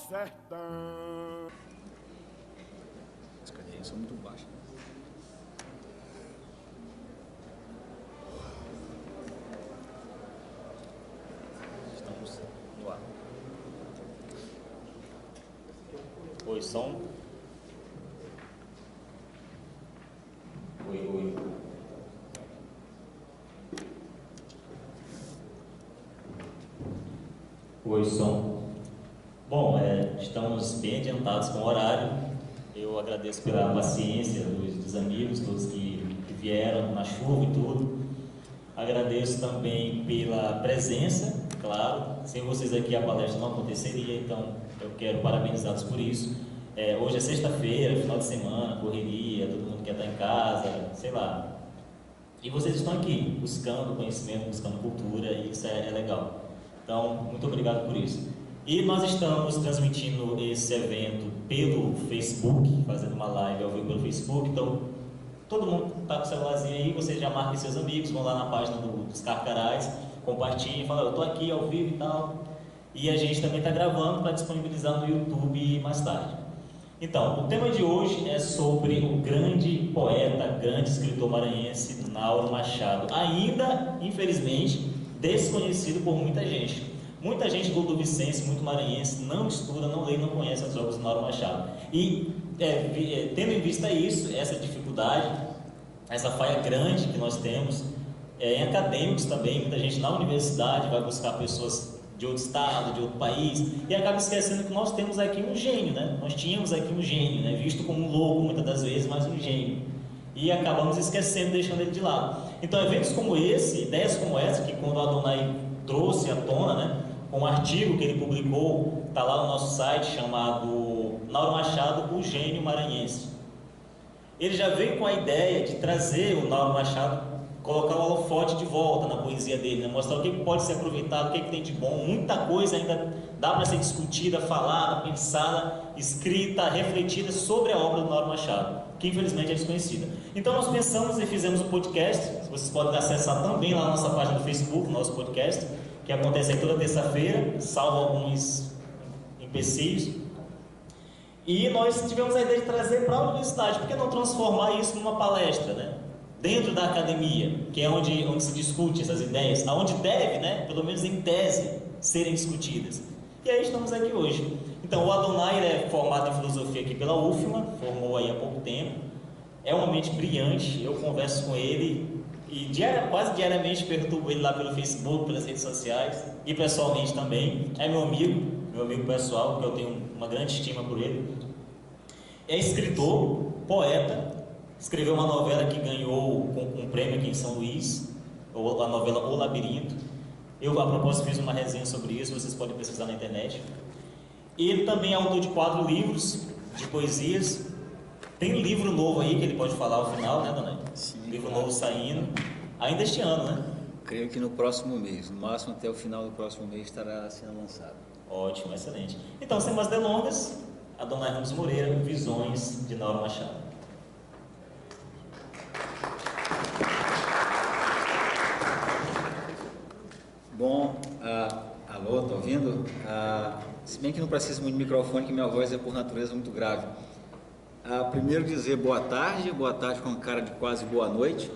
sertão. As cadeiras são muito baixas. Estamos no ar. Oi, som. Oi. Oi, som. Bom, estamos bem adiantados com o horário. Eu agradeço pela paciência dos amigos, todos que vieram na chuva e tudo. Agradeço também pela presença, claro. Sem vocês aqui a palestra não aconteceria, então eu quero parabenizá-los por isso. Hoje é sexta-feira, final de semana, correria, todo mundo quer estar em casa, sei lá. E vocês estão aqui buscando conhecimento, buscando cultura, e isso é legal. Então, muito obrigado por isso. E nós estamos transmitindo esse evento pelo Facebook, fazendo uma live ao vivo pelo Facebook. Então, todo mundo está com o celularzinho aí, vocês já marquem seus amigos, vão lá na página dos Carcarás, compartilhem, falam, eu estou aqui ao vivo e tal. E a gente também está gravando para disponibilizar no YouTube mais tarde. Então, o tema de hoje é sobre o grande poeta, grande escritor maranhense, Nauro Machado. Ainda, infelizmente, desconhecido por muita gente. Muita gente do Vicense, muito maranhense, não estuda, não lê, não conhece as obras do Nauro Machado. E, tendo em vista isso, essa dificuldade, essa falha grande que nós temos, em acadêmicos também, muita gente na universidade vai buscar pessoas de outro estado, de outro país, e acaba esquecendo que nós temos aqui um gênio, né? Nós tínhamos aqui um gênio, né? Visto como um louco muitas das vezes, mas um gênio. E acabamos esquecendo, deixando ele de lado. Então, eventos como esse, ideias como essa, que quando o Adonai trouxe à tona, né? Com um artigo que ele publicou, está lá no nosso site, chamado Nauro Machado, o Gênio Maranhense. Ele já veio com a ideia de trazer o Nauro Machado, colocar o holofote de volta na poesia dele, né? Mostrar o que pode ser aproveitado, o que tem de bom. Muita coisa ainda dá para ser discutida, falada, pensada, escrita, refletida sobre a obra do Nauro Machado, que infelizmente é desconhecida. Então nós pensamos e fizemos um podcast. Vocês podem acessar também lá na nossa página do Facebook, nosso podcast, que acontece aí toda terça-feira, salvo alguns empecilhos. E nós tivemos a ideia de trazer para a universidade. Por que não transformar isso numa palestra, né? Dentro da academia, que é onde se discute essas ideias, aonde deve, né, pelo menos em tese, serem discutidas. E aí estamos aqui hoje. Então, o Adonai é formado em filosofia aqui pela UFMA, formou aí há pouco tempo. É uma mente brilhante, eu converso com ele e quase diariamente perturbo ele lá pelo Facebook, pelas redes sociais e pessoalmente também. É meu amigo pessoal, que eu tenho uma grande estima por ele. É escritor, poeta. Escreveu uma novela que ganhou um prêmio aqui em São Luís, a novela O Labirinto. Eu, a propósito, fiz uma resenha sobre isso, vocês podem pesquisar na internet. Ele também é autor de 4 livros de poesias. Tem um livro novo aí que ele pode falar ao final, né, dona? Sim. Livro novo saindo, ainda este ano, né? Creio que no próximo mês, no máximo até o final do próximo mês estará sendo lançado. Ótimo, excelente. Então, sem mais delongas, Adonai Ramos Moreira, Visões de Nauro Machado. Bom, alô, tá ouvindo? Se bem que não precisa muito de microfone, que minha voz é por natureza muito grave. Primeiro dizer boa tarde com cara de quase boa noite.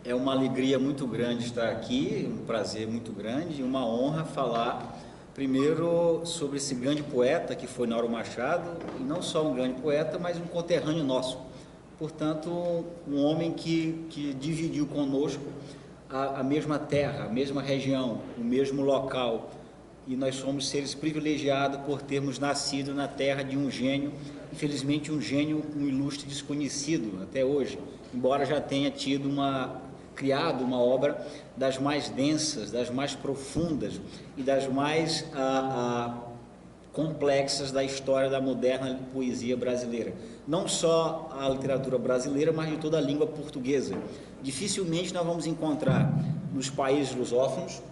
É uma alegria muito grande estar aqui, um prazer muito grande e uma honra falar primeiro sobre esse grande poeta que foi Nauro Machado, e não só um grande poeta, mas um conterrâneo nosso. Portanto, um homem que dividiu conosco a mesma terra, a mesma região, o mesmo local, e nós somos seres privilegiados por termos nascido na terra de um gênio, infelizmente um gênio, um ilustre desconhecido até hoje, embora já tenha criado uma obra das mais densas, das mais profundas e das mais complexas da história da moderna poesia brasileira. Não só a literatura brasileira, mas de toda a língua portuguesa. Dificilmente nós vamos encontrar nos países lusófonos,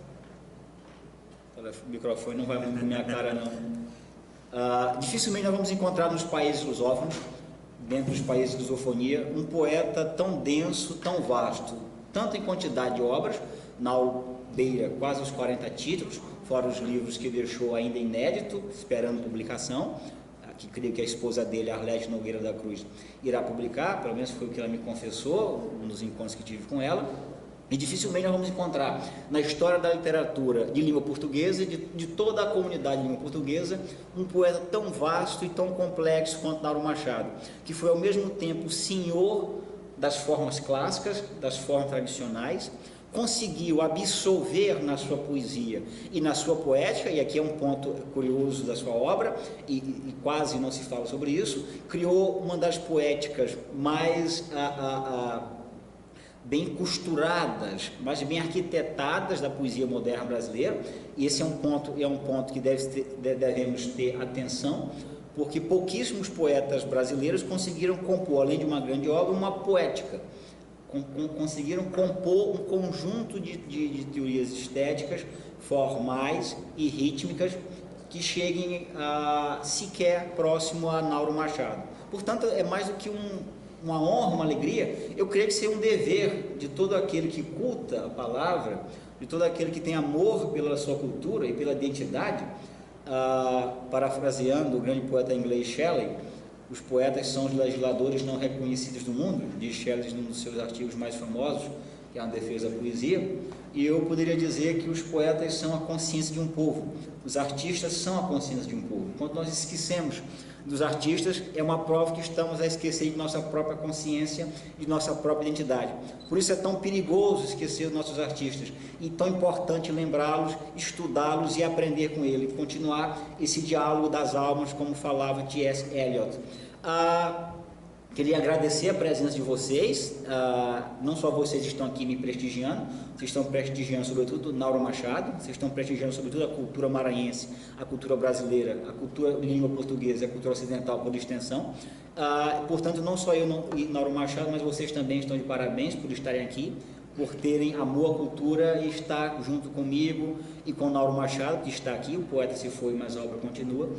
o microfone não vai muito na minha cara não, dificilmente nós vamos encontrar nos países lusófonos, dentro dos países de lusofonia, um poeta tão denso, tão vasto, tanto em quantidade de obras, Nauro beira quase os 40 títulos, fora os livros que deixou ainda inédito, esperando publicação, que creio que a esposa dele, Arlete Nogueira da Cruz, irá publicar, pelo menos foi o que ela me confessou, nos encontros que tive com ela. E dificilmente nós vamos encontrar na história da literatura de língua portuguesa, de toda a comunidade de língua portuguesa, um poeta tão vasto e tão complexo quanto Nauro Machado, que foi ao mesmo tempo senhor das formas clássicas, das formas tradicionais, conseguiu absolver na sua poesia e na sua poética, e aqui é um ponto curioso da sua obra, e quase não se fala sobre isso, criou uma das poéticas mais bem costuradas, mas bem arquitetadas da poesia moderna brasileira, e esse é um ponto que devemos ter atenção, porque pouquíssimos poetas brasileiros conseguiram compor, além de uma grande obra, uma poética, conseguiram compor um conjunto de teorias estéticas, formais e rítmicas, que cheguem sequer próximo a Nauro Machado. Portanto, é mais do que uma honra, uma alegria. Eu creio que seja um dever de todo aquele que culta a palavra, de todo aquele que tem amor pela sua cultura e pela identidade, parafraseando o grande poeta inglês Shelley, os poetas são os legisladores não reconhecidos do mundo, diz Shelley num dos seus artigos mais famosos, que é uma defesa da poesia, e eu poderia dizer que os poetas são a consciência de um povo, os artistas são a consciência de um povo. Quando nós esquecemos dos artistas, é uma prova que estamos a esquecer de nossa própria consciência, de nossa própria identidade. Por isso é tão perigoso esquecer os nossos artistas, e tão importante lembrá-los, estudá-los e aprender com eles, continuar esse diálogo das almas, como falava T.S. Eliot. Queria agradecer a presença de vocês, não só vocês estão aqui me prestigiando, vocês estão prestigiando sobretudo Nauro Machado, vocês estão prestigiando sobretudo a cultura maranhense, a cultura brasileira, a cultura de língua portuguesa, a cultura ocidental por extensão. Portanto, não só eu e Nauro Machado, mas vocês também estão de parabéns por estarem aqui, por terem amor à cultura e estar junto comigo e com Nauro Machado, que está aqui, o poeta se foi, mas a obra continua,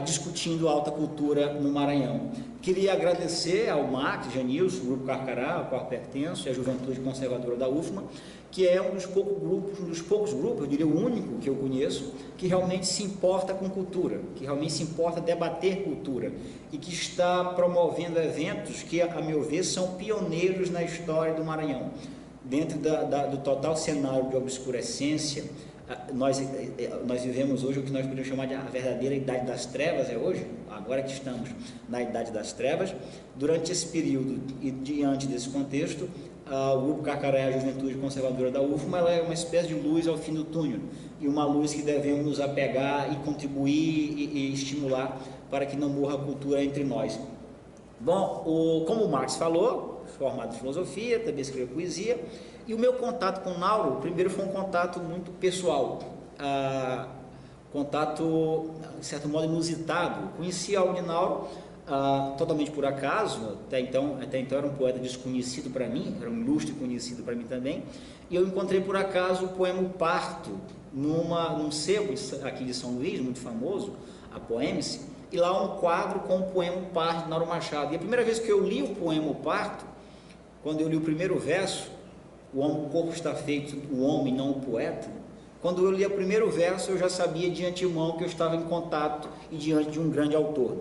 discutindo alta cultura no Maranhão. Queria agradecer ao Max, Janilson, o Grupo Carcará, ao qual pertenço, e a Juventude Conservadora da UFMA, que é um dos poucos grupos, eu diria o único que eu conheço, que realmente se importa com cultura, que realmente se importa debater cultura, e que está promovendo eventos que, a meu ver, são pioneiros na história do Maranhão. Dentro do total cenário de obscurecência, nós vivemos hoje o que nós podemos chamar de a verdadeira idade das trevas, hoje, agora que estamos na idade das trevas. Durante esse período e diante desse contexto, o Grupo Carcará, a Juventude Conservadora da UFMA, ela é uma espécie de luz ao fim do túnel, e uma luz que devemos nos apegar e contribuir e estimular para que não morra a cultura entre nós. Bom, como o Marx falou, formado em filosofia, também escreveu poesia, e o meu contato com Nauro, primeiro foi um contato muito pessoal, contato, de certo modo, inusitado. Conheci a obra de Nauro totalmente por acaso, até então era um poeta desconhecido para mim, era um ilustre conhecido para mim também, e eu encontrei por acaso o poema O Parto, num sebo aqui de São Luís, muito famoso, a Poemice, e lá um quadro com o poema O Parto, de Nauro Machado. E a primeira vez que eu li o poema O Parto, quando eu li o primeiro verso, o corpo está feito o homem, não o poeta, quando eu li o primeiro verso, eu já sabia de antemão que eu estava em contato e diante de um grande autor.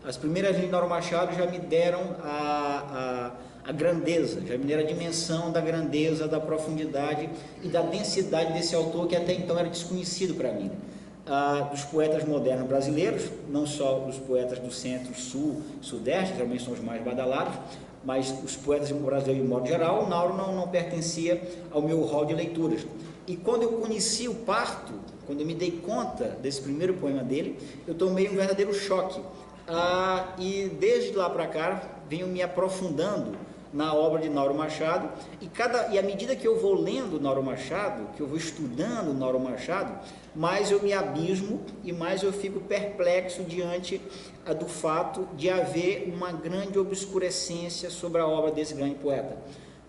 As primeiras linhas de Nauro Machado já me deram a grandeza, já me deram a dimensão da grandeza, da profundidade e da densidade desse autor, que até então era desconhecido para mim. Dos poetas modernos brasileiros, não só os poetas do centro, sul, sudeste, geralmente são os mais badalados, mas os poetas brasileiros de modo geral, o Nauro não pertencia ao meu hall de leituras. E quando eu conheci O Parto, quando eu me dei conta desse primeiro poema dele, eu tomei um verdadeiro choque. E desde lá para cá, venho me aprofundando na obra de Nauro Machado, e à medida que eu vou lendo Nauro Machado, que eu vou estudando Nauro Machado, mais eu me abismo e mais eu fico perplexo diante do fato de haver uma grande obscurecência sobre a obra desse grande poeta,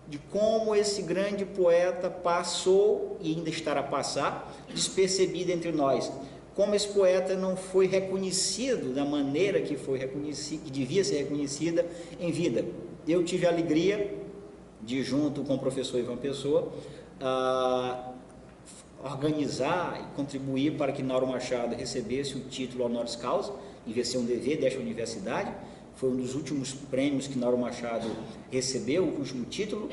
de como esse grande poeta passou e ainda estará a passar despercebido entre nós, como esse poeta não foi reconhecido da maneira que foi reconhecido, que devia ser reconhecida em vida. Eu tive a alegria de, junto com o professor Ivan Pessoa, organizar e contribuir para que Nauro Machado recebesse o título honoris causa, em vez de ser um dever desta universidade. Foi um dos últimos prêmios que Nauro Machado recebeu, o último título,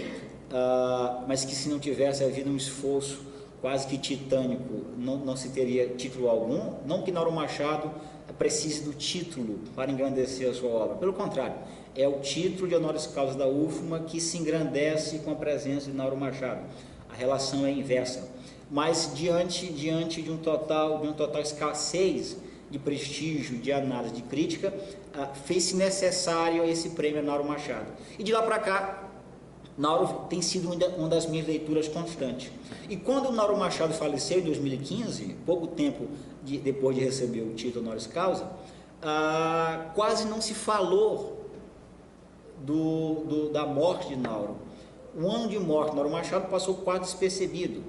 mas que, se não tivesse havido um esforço quase que titânico, não se teria título algum. Não que Nauro Machado precise do título para engrandecer a sua obra, pelo contrário, é o título de honoris causa da UFMA que se engrandece com a presença de Nauro Machado. A relação é inversa, mas diante de um total escassez de prestígio, de análise, de crítica, fez-se necessário esse prêmio a Nauro Machado. E de lá para cá, Nauro tem sido uma das minhas leituras constantes. E quando o Nauro Machado faleceu em 2015, pouco tempo depois de receber o título honoris causa, quase não se falou da morte de Nauro. O ano de morte de Nauro Machado passou quase despercebido,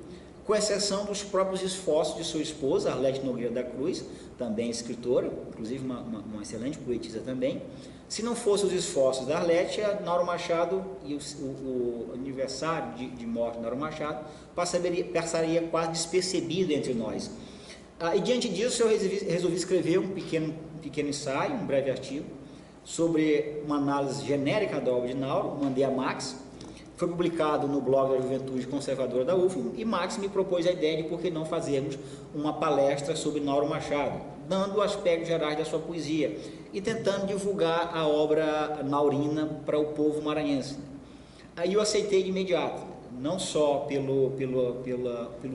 com exceção dos próprios esforços de sua esposa, Arlete Nogueira da Cruz, também escritora, inclusive uma excelente poetisa também. Se não fossem os esforços da Arlete, Nauro Machado e o aniversário de morte de Nauro Machado passaria quase despercebido entre nós. E diante disso, eu resolvi escrever um pequeno ensaio, um breve artigo, sobre uma análise genérica da obra de Nauro. Mandei a Max, foi publicado no blog da Juventude Conservadora da UFM, e Max me propôs a ideia de por que não fazermos uma palestra sobre Nauro Machado, dando aspectos gerais da sua poesia e tentando divulgar a obra naurina para o povo maranhense. Aí eu aceitei de imediato, não só pelo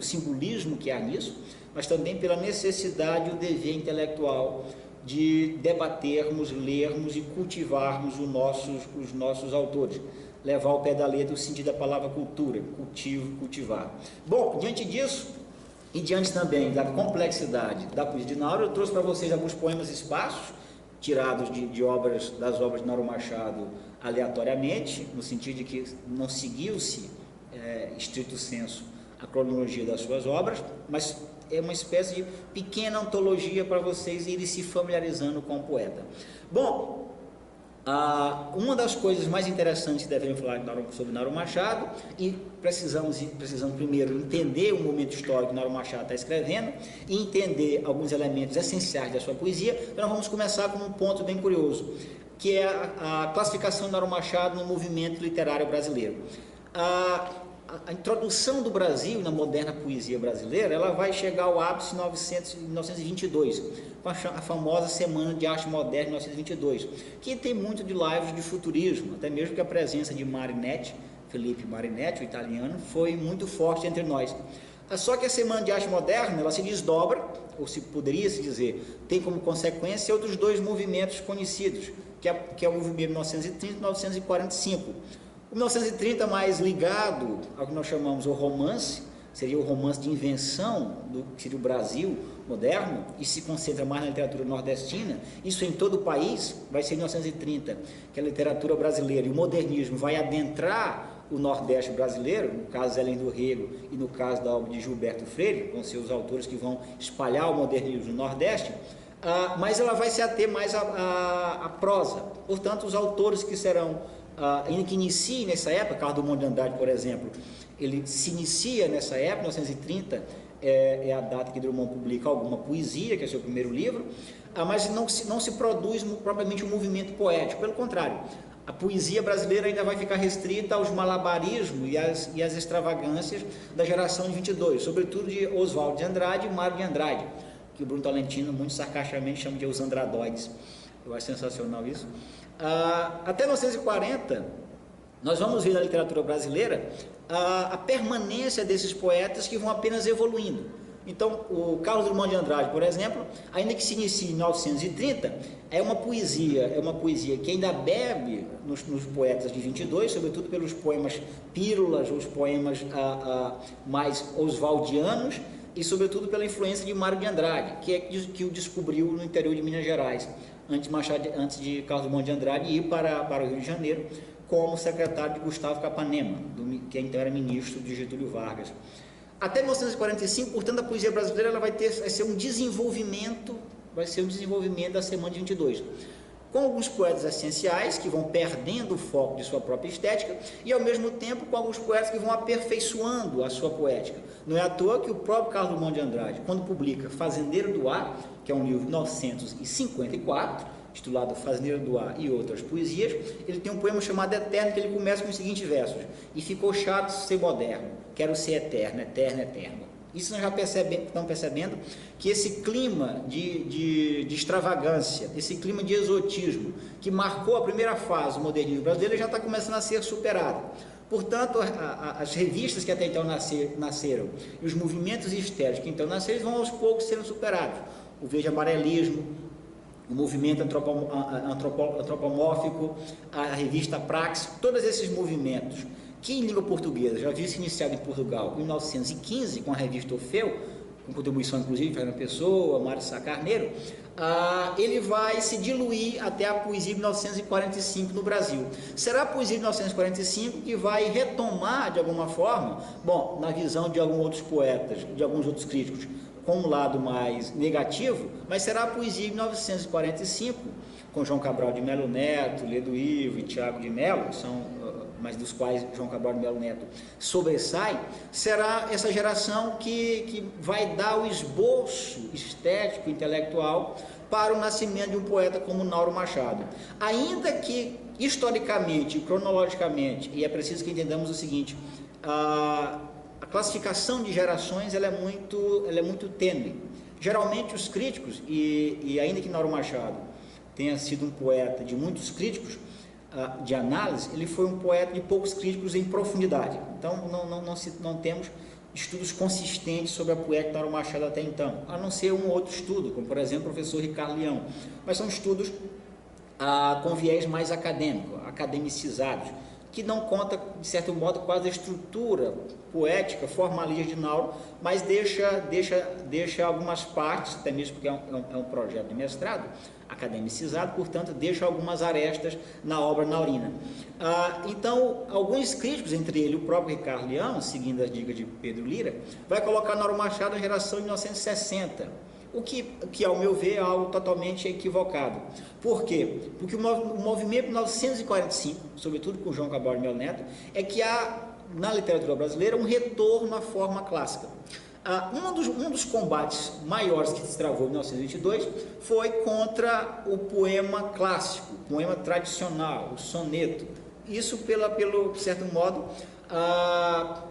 simbolismo que há nisso, mas também pela necessidade e o dever intelectual de debatermos, lermos e cultivarmos os nossos autores. Levar ao pé da letra o sentido da palavra cultura, cultivar. Bom, diante disso, e diante também da complexidade da poesia de Nauro, eu trouxe para vocês alguns poemas esparsos, tirados das obras de Nauro Machado aleatoriamente, no sentido de que não seguiu-se, estrito senso, a cronologia das suas obras, mas é uma espécie de pequena antologia para vocês irem se familiarizando com o poeta. Bom, uma das coisas mais interessantes que devemos falar sobre Nauro Machado, e precisamos primeiro entender o momento histórico que Nauro Machado está escrevendo e entender alguns elementos essenciais da sua poesia. Então nós vamos começar com um ponto bem curioso, que é a classificação de Nauro Machado no movimento literário brasileiro. A introdução do Brasil na moderna poesia brasileira, ela vai chegar ao ápice em 1922, com a famosa Semana de Arte Moderna de 1922, que tem muito de lives de futurismo, até mesmo que a presença de Marinetti, Felipe Marinetti, o italiano, foi muito forte entre nós. Só que a Semana de Arte Moderna, ela se desdobra, ou se poderia se dizer, tem como consequência outros dois movimentos conhecidos, que é o movimento de 1930 e 1945. O 1930 mais ligado ao que nós chamamos o romance, seria o romance de invenção que seria o Brasil moderno, e se concentra mais na literatura nordestina. Isso em todo o país vai ser em 1930, que a literatura brasileira e o modernismo vai adentrar o Nordeste brasileiro, no caso Helen do Rego e no caso da obra de Gilberto Freire, com seus autores que vão espalhar o modernismo no Nordeste, mas ela vai se ater mais à prosa. Portanto, os autores que serão que inicie nessa época, Carlos Drummond de Andrade, por exemplo, ele se inicia nessa época, 1930, é a data que Drummond publica alguma poesia, que é seu primeiro livro, mas não se produz propriamente um movimento poético, pelo contrário, a poesia brasileira ainda vai ficar restrita aos malabarismos e às extravagâncias da geração de 22, sobretudo de Oswaldo de Andrade e Mário de Andrade, que o Bruno Tolentino muito sarcasticamente chama de os andradoides. Eu acho sensacional isso. Até 1940, nós vamos ver na literatura brasileira a permanência desses poetas que vão apenas evoluindo. Então, o Carlos Drummond de Andrade, por exemplo, ainda que se inicie em 1930, é uma poesia que ainda bebe nos poetas de 22, sobretudo pelos poemas pílulas, os poemas mais oswaldianos, e sobretudo pela influência de Mário de Andrade, que o descobriu no interior de Minas Gerais, antes de Carlos Drummond de Andrade ir para o Rio de Janeiro como secretário de Gustavo Capanema, que então era ministro de Getúlio Vargas. Até 1945, portanto, a poesia brasileira vai ser um desenvolvimento da Semana de 22. com alguns poetas essenciais que vão perdendo o foco de sua própria estética e ao mesmo tempo com alguns poetas que vão aperfeiçoando a sua poética. Não é à toa que o próprio Carlos Drummond de Andrade, quando publica Fazendeiro do Ar, que é um livro de 1954, titulado Fazendeiro do Ar e Outras Poesias, ele tem um poema chamado Eterno, que ele começa com os seguintes versos: e ficou chato ser moderno, quero ser eterno, eterno, eterno. Isso nós já estamos percebendo que esse clima de extravagância, esse clima de exotismo, que marcou a primeira fase do modernismo brasileiro, já está começando a ser superado. Portanto, as revistas que até então nasceram e os movimentos estéticos que então nasceram vão aos poucos sendo superados. O verde amarelismo, o movimento antropomórfico, a revista Praxis, todos esses movimentos que em língua portuguesa já havia se iniciado em Portugal em 1915 com a revista Orfeu, com contribuição inclusive de Fernando Pessoa, Mário Sá Carneiro, ele vai se diluir até a poesia de 1945 no Brasil. Será a poesia de 1945 que vai retomar de alguma forma, bom, na visão de alguns outros poetas, de alguns outros críticos, com um lado mais negativo, mas será a poesia de 1945, com João Cabral de Melo Neto, Ledo Ivo e Tiago de Melo, mas dos quais João Cabral de Melo Neto sobressai, será essa geração que vai dar o esboço estético, intelectual, para o nascimento de um poeta como Nauro Machado. Ainda que, historicamente, cronologicamente, e é preciso que entendamos o seguinte, a classificação de gerações ela é muito tênue. Geralmente os críticos, e ainda que Nauro Machado tenha sido um poeta de muitos críticos de análise, ele foi um poeta de poucos críticos em profundidade. Então não temos estudos consistentes sobre a poética de Nauro Machado até então, a não ser um outro estudo, como por exemplo o professor Ricardo Leão, mas são estudos com viés mais acadêmico, academicizados, que não conta, de certo modo, quase a estrutura poética, formalista de Nauro, mas deixa algumas partes, até mesmo porque é um projeto de mestrado, academicizado, portanto, deixa algumas arestas na obra naurina. Então, alguns críticos, entre ele o próprio Ricardo Leão, seguindo as dicas de Pedro Lira, vai colocar Nauro Machado na geração de 1960, o que, ao meu ver, é algo totalmente equivocado. Por quê? Porque o movimento de 1945, sobretudo com João Cabral de Melo Neto, é que há, na literatura brasileira, um retorno à forma clássica. Um dos combates maiores que se travou em 1922 foi contra o poema clássico, o poema tradicional, o soneto. Isso, pelo certo modo,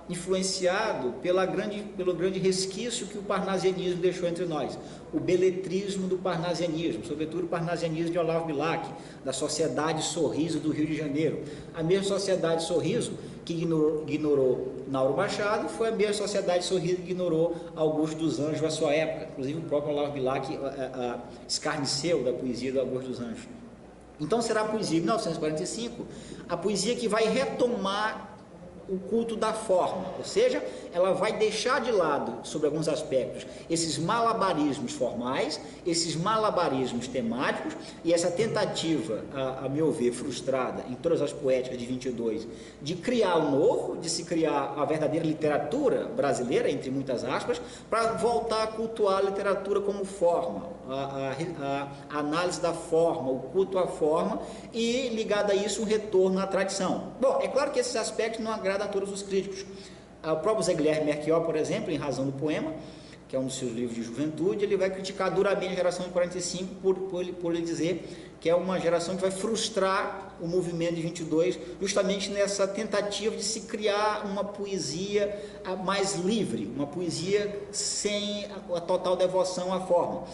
influenciado pelo grande resquício que o parnasianismo deixou entre nós, o beletrismo do parnasianismo, sobretudo o parnasianismo de Olavo Bilac, da Sociedade Sorriso do Rio de Janeiro. A mesma Sociedade Sorriso que ignorou Nauro Machado foi a mesma Sociedade Sorriso que ignorou Augusto dos Anjos à sua época. Inclusive o próprio Olavo Bilac escarneceu da poesia do Augusto dos Anjos. Então será a poesia de 1945 a poesia que vai retomar o culto da forma, ou seja, ela vai deixar de lado, sobre alguns aspectos, esses malabarismos formais, esses malabarismos temáticos, e essa tentativa, a meu ver, frustrada em todas as poéticas de 22, de criar o novo, de se criar a verdadeira literatura brasileira, entre muitas aspas, para voltar a cultuar a literatura como forma, a análise da forma, o culto à forma, e ligado a isso um retorno à tradição. Bom, é claro que esses aspectos não agradam a todos os críticos. O próprio Zé Guilherme Melchior, por exemplo, em Razão do Poema, que é um dos seus livros de juventude, ele vai criticar duramente a geração de 45 por ele dizer que é uma geração que vai frustrar o movimento de 22, justamente nessa tentativa de se criar uma poesia mais livre, uma poesia sem a total devoção à forma.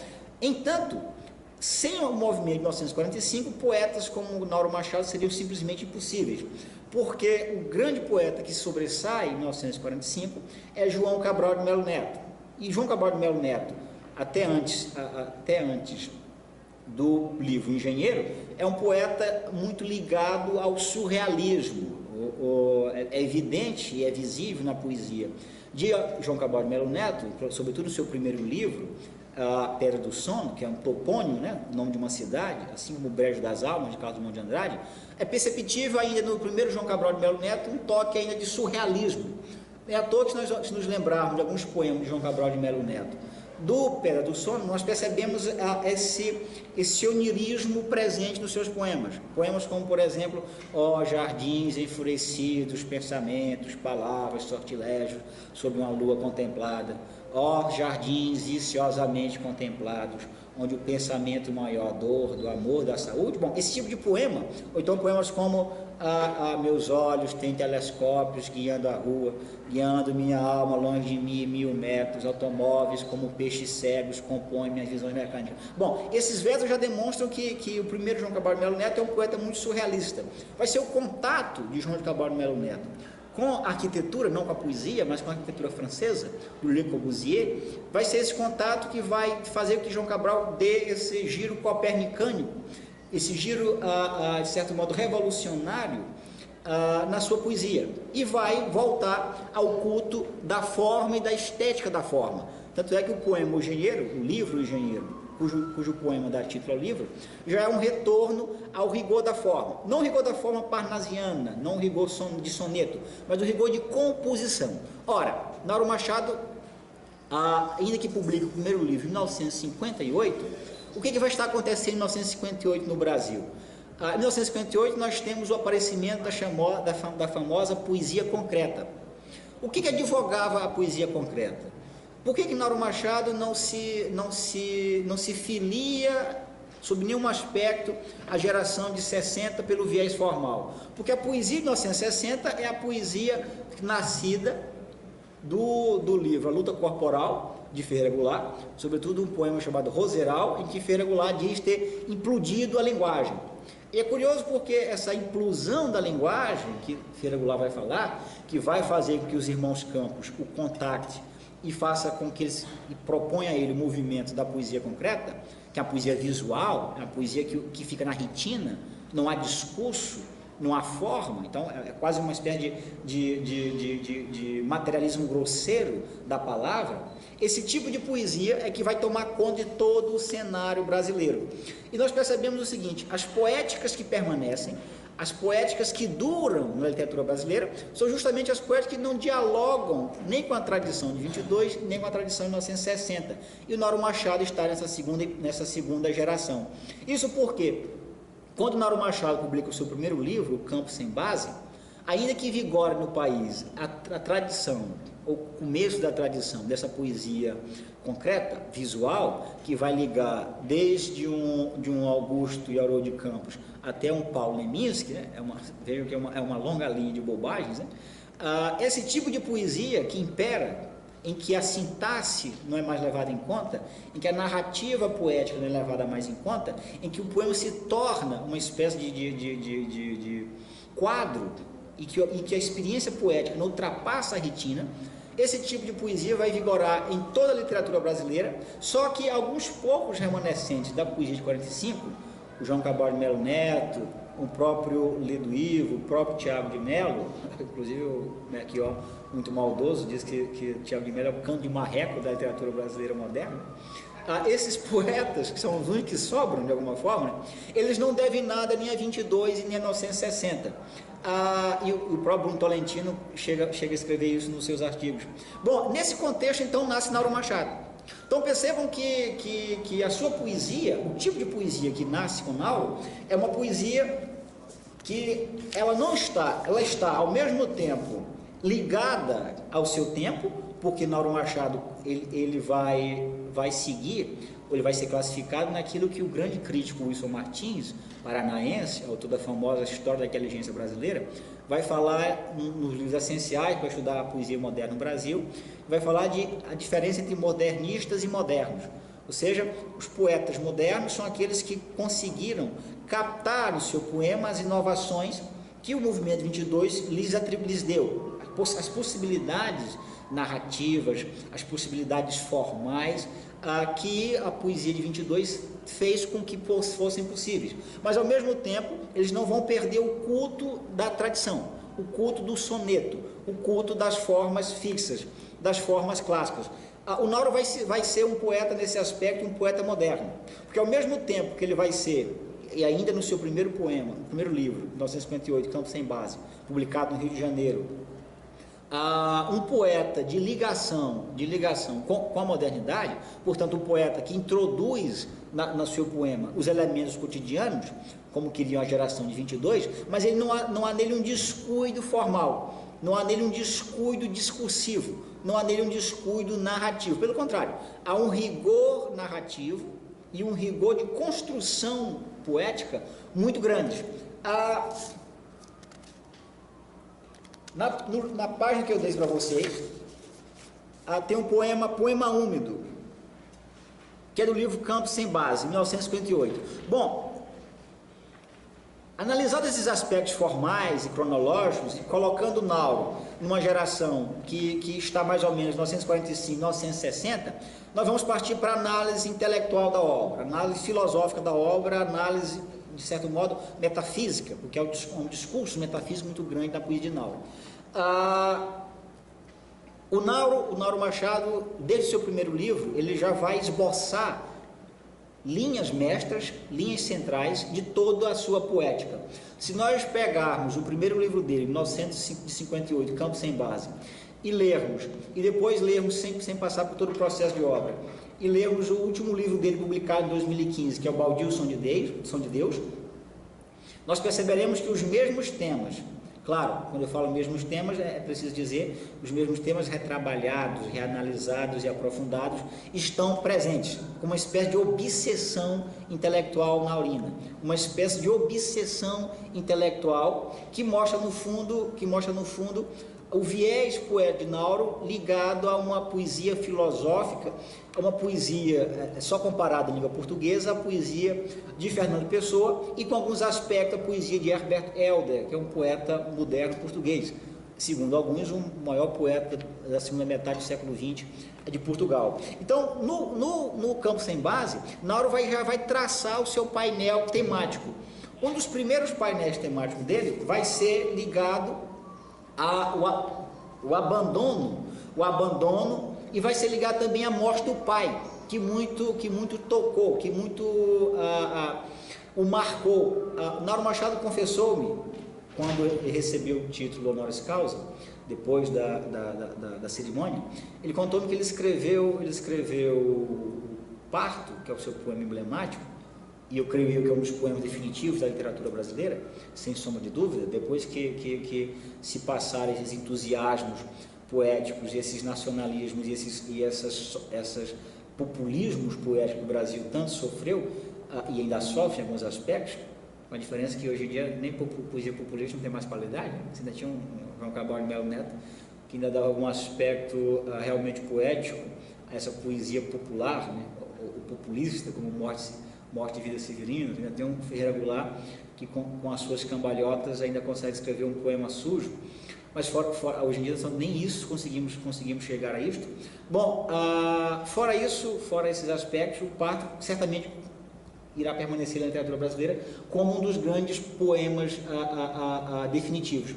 Entanto, sem o movimento de 1945, poetas como Nauro Machado seriam simplesmente impossíveis, porque o grande poeta que sobressai em 1945 é João Cabral de Melo Neto. E João Cabral de Melo Neto, até antes do livro Engenheiro, é um poeta muito ligado ao surrealismo. É evidente e é visível na poesia de João Cabral de Melo Neto, sobretudo no seu primeiro livro, A Pedra do Sono, que é um topônimo, né, o nome de uma cidade, assim como o Brejo das Almas, de Carlos Drummond de Andrade, é perceptível ainda no primeiro João Cabral de Melo Neto um toque ainda de surrealismo. É à toa que se nós nos lembrarmos de alguns poemas de João Cabral de Melo Neto, do Pedra do Sono, nós percebemos esse onirismo presente nos seus poemas. Poemas como, por exemplo, ó jardins enfurecidos, pensamentos, palavras, sortilégios, sob uma lua contemplada. Ó jardins viciosamente contemplados, onde o pensamento maior, dor, do amor, da saúde. Bom, esse tipo de poema, ou então poemas como meus olhos têm telescópios guiando a rua, guiando minha alma longe de mim 1000 metros, automóveis como peixes cegos compõem minhas visões mecânicas. Bom, esses versos já demonstram que o primeiro João Cabral de Melo Neto é um poeta muito surrealista. Vai ser o contato de João de Cabral de Melo Neto com a arquitetura, não com a poesia, mas com a arquitetura francesa, do Le Corbusier, vai ser esse contato que vai fazer com que João Cabral dê esse giro copernicânico, esse giro, de certo modo, revolucionário na sua poesia, e vai voltar ao culto da forma e da estética da forma. Tanto é que o poema O Engenheiro, o livro O Engenheiro, cujo poema dá título ao livro, já é um retorno ao rigor da forma. Não o rigor da forma parnasiana, não o rigor de soneto, mas o rigor de composição. Ora, Nauro Machado, ainda que publique o primeiro livro em 1958, o que vai estar acontecendo em 1958 no Brasil? Em 1958 nós temos o aparecimento da famosa poesia concreta. O que advogava a poesia concreta? Por que Nauro Machado não se filia, sob nenhum aspecto, à geração de 60 pelo viés formal? Porque a poesia de 1960 é a poesia nascida do livro A Luta Corporal, de Ferreira Goulart, sobretudo um poema chamado Roseral, em que Ferreira Goulart diz ter implodido a linguagem. E é curioso porque essa implosão da linguagem, que Ferreira Goulart vai falar, que vai fazer com que os irmãos Campos o contactem e faça com que eles proponha a ele o movimento da poesia concreta, que é a poesia visual, é a poesia que fica na retina, não há discurso, não há forma. Então é quase uma espécie de materialismo grosseiro da palavra. Esse tipo de poesia é que vai tomar conta de todo o cenário brasileiro. E nós percebemos o seguinte: as poéticas que permanecem, as poéticas que duram na literatura brasileira, são justamente as poéticas que não dialogam nem com a tradição de 22, nem com a tradição de 1960. E o Nauro Machado está nessa segunda geração. Isso porque, quando Nauro Machado publica o seu primeiro livro, O Campo Sem Base, ainda que vigore no país a tradição, o começo da tradição dessa poesia concreta, visual, que vai ligar desde um Augusto e Haroldo de Campos até um Paulo Leminski, né? Vejam que é uma longa linha de bobagens, né? Esse tipo de poesia que impera, em que a sintaxe não é mais levada em conta, em que a narrativa poética não é levada mais em conta, em que o poema se torna uma espécie de quadro, e que a experiência poética não ultrapassa a retina. Esse tipo de poesia vai vigorar em toda a literatura brasileira, só que alguns poucos remanescentes da poesia de 45, o João Cabral de Melo Neto, o próprio Ledo Ivo, o próprio Tiago de Melo, inclusive aqui, ó, muito maldoso, diz que Tiago de Melo é o canto de marreco da literatura brasileira moderna. Esses poetas, que são os únicos que sobram de alguma forma, eles não devem nada nem a 22 e nem a 1960. E o próprio Bruno Tolentino chega a escrever isso nos seus artigos. Bom, nesse contexto então nasce Nauro Machado. Então percebam que a sua poesia, o tipo de poesia que nasce com Nauro, é uma poesia que ela está ao mesmo tempo ligada ao seu tempo, porque Nauro Machado ele vai seguir, ou ele vai ser classificado naquilo que o grande crítico Wilson Martins, paranaense, autor da famosa História da Inteligência Brasileira, vai falar nos livros essenciais para estudar a poesia moderna no Brasil, vai falar a diferença entre modernistas e modernos. Ou seja, os poetas modernos são aqueles que conseguiram captar no seu poema as inovações que o movimento 22 lhes deu, as possibilidades narrativas, as possibilidades formais que a poesia de 22 fez com que fossem possíveis. Mas ao mesmo tempo eles não vão perder o culto da tradição, o culto do soneto, o culto das formas fixas, das formas clássicas. O Nauro vai ser um poeta nesse aspecto, um poeta moderno, porque ao mesmo tempo que ele vai ser, e ainda no seu primeiro poema, no primeiro livro, 1958, Campo Sem Base, publicado no Rio de Janeiro, um poeta de ligação com a modernidade, portanto, um poeta que introduz no seu poema os elementos cotidianos, como queria a geração de 22, mas ele não há nele um descuido formal, não há nele um descuido discursivo, não há nele um descuido narrativo. Pelo contrário, há um rigor narrativo e um rigor de construção poética muito grande. Na página que eu dei para vocês, tem um Poema Úmido, que é do livro Campo Sem Base, 1958. Bom, analisando esses aspectos formais e cronológicos, e colocando Nauro numa geração que está mais ou menos 1945, 1960, nós vamos partir para a análise intelectual da obra, análise filosófica da obra, análise, de certo modo, metafísica, porque é um discurso metafísico muito grande da poesia de Nauro. O Nauro Machado, desde o seu primeiro livro, ele já vai esboçar linhas mestras, linhas centrais de toda a sua poética. Se nós pegarmos o primeiro livro dele, 1958, Campo Sem Base, e lermos, e depois lermos sem passar por todo o processo de obra, e lermos o último livro dele publicado em 2015, que é o Baldio Som de Deus, nós perceberemos que os mesmos temas, claro, quando eu falo mesmos temas, é preciso dizer, os mesmos temas retrabalhados, reanalisados e aprofundados estão presentes, com uma espécie de obsessão intelectual naurina, uma espécie de obsessão intelectual que mostra no fundo o viés poético de Nauro ligado a uma poesia filosófica, a uma poesia só comparada à língua portuguesa, a poesia de Fernando Pessoa e com alguns aspectos a poesia de Herbert Helder, que é um poeta moderno português, segundo alguns, o maior poeta da segunda metade do século XX de Portugal. Então, no Campo Sem Base, Nauro já vai traçar o seu painel temático. Um dos primeiros painéis temáticos dele vai ser ligado o abandono, e vai ser ligado também à morte do pai, que muito tocou, que muito o marcou. Nauro Machado confessou-me, quando ele recebeu o título honoris causa, depois da cerimônia, ele contou-me que ele escreveu Parto, que é o seu poema emblemático, e eu creio que é um dos poemas definitivos da literatura brasileira, sem sombra de dúvida, depois que se passaram esses entusiasmos poéticos, esses nacionalismos e esses populismos poéticos que o Brasil tanto sofreu, e ainda sofre em alguns aspectos, com a diferença que hoje em dia nem poesia populista não tem mais qualidade, né? Você ainda tinha um João Cabral de Melo Neto, que ainda dava algum aspecto realmente poético a essa poesia popular, né? O populista, como Morte e Vida Severina. Ainda tem um Ferreira Goulart que com as suas cambalhotas ainda consegue escrever um poema sujo, mas hoje em dia nem isso conseguimos chegar a isto. Bom, fora esses aspectos, o Parto certamente irá permanecer na literatura brasileira como um dos grandes poemas definitivos.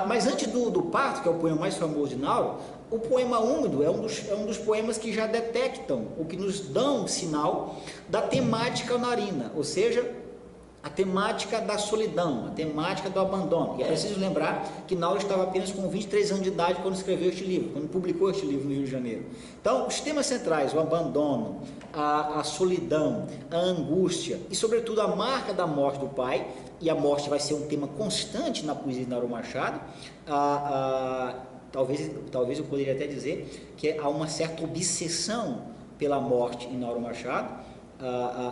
Mas antes do Parto, que é o poema mais famoso de Nauro, o Poema Úmido é um dos poemas que já detectam, ou que nos dão sinal da temática naurina, ou seja, a temática da solidão, a temática do abandono. E é preciso lembrar que Nauro estava apenas com 23 anos de idade quando escreveu este livro, quando publicou este livro no Rio de Janeiro. Então, os temas centrais, o abandono, a solidão, a angústia e, sobretudo, a marca da morte do pai, e a morte vai ser um tema constante na poesia de Nauro Machado. Talvez eu poderia até dizer que há uma certa obsessão pela morte em Nauro Machado.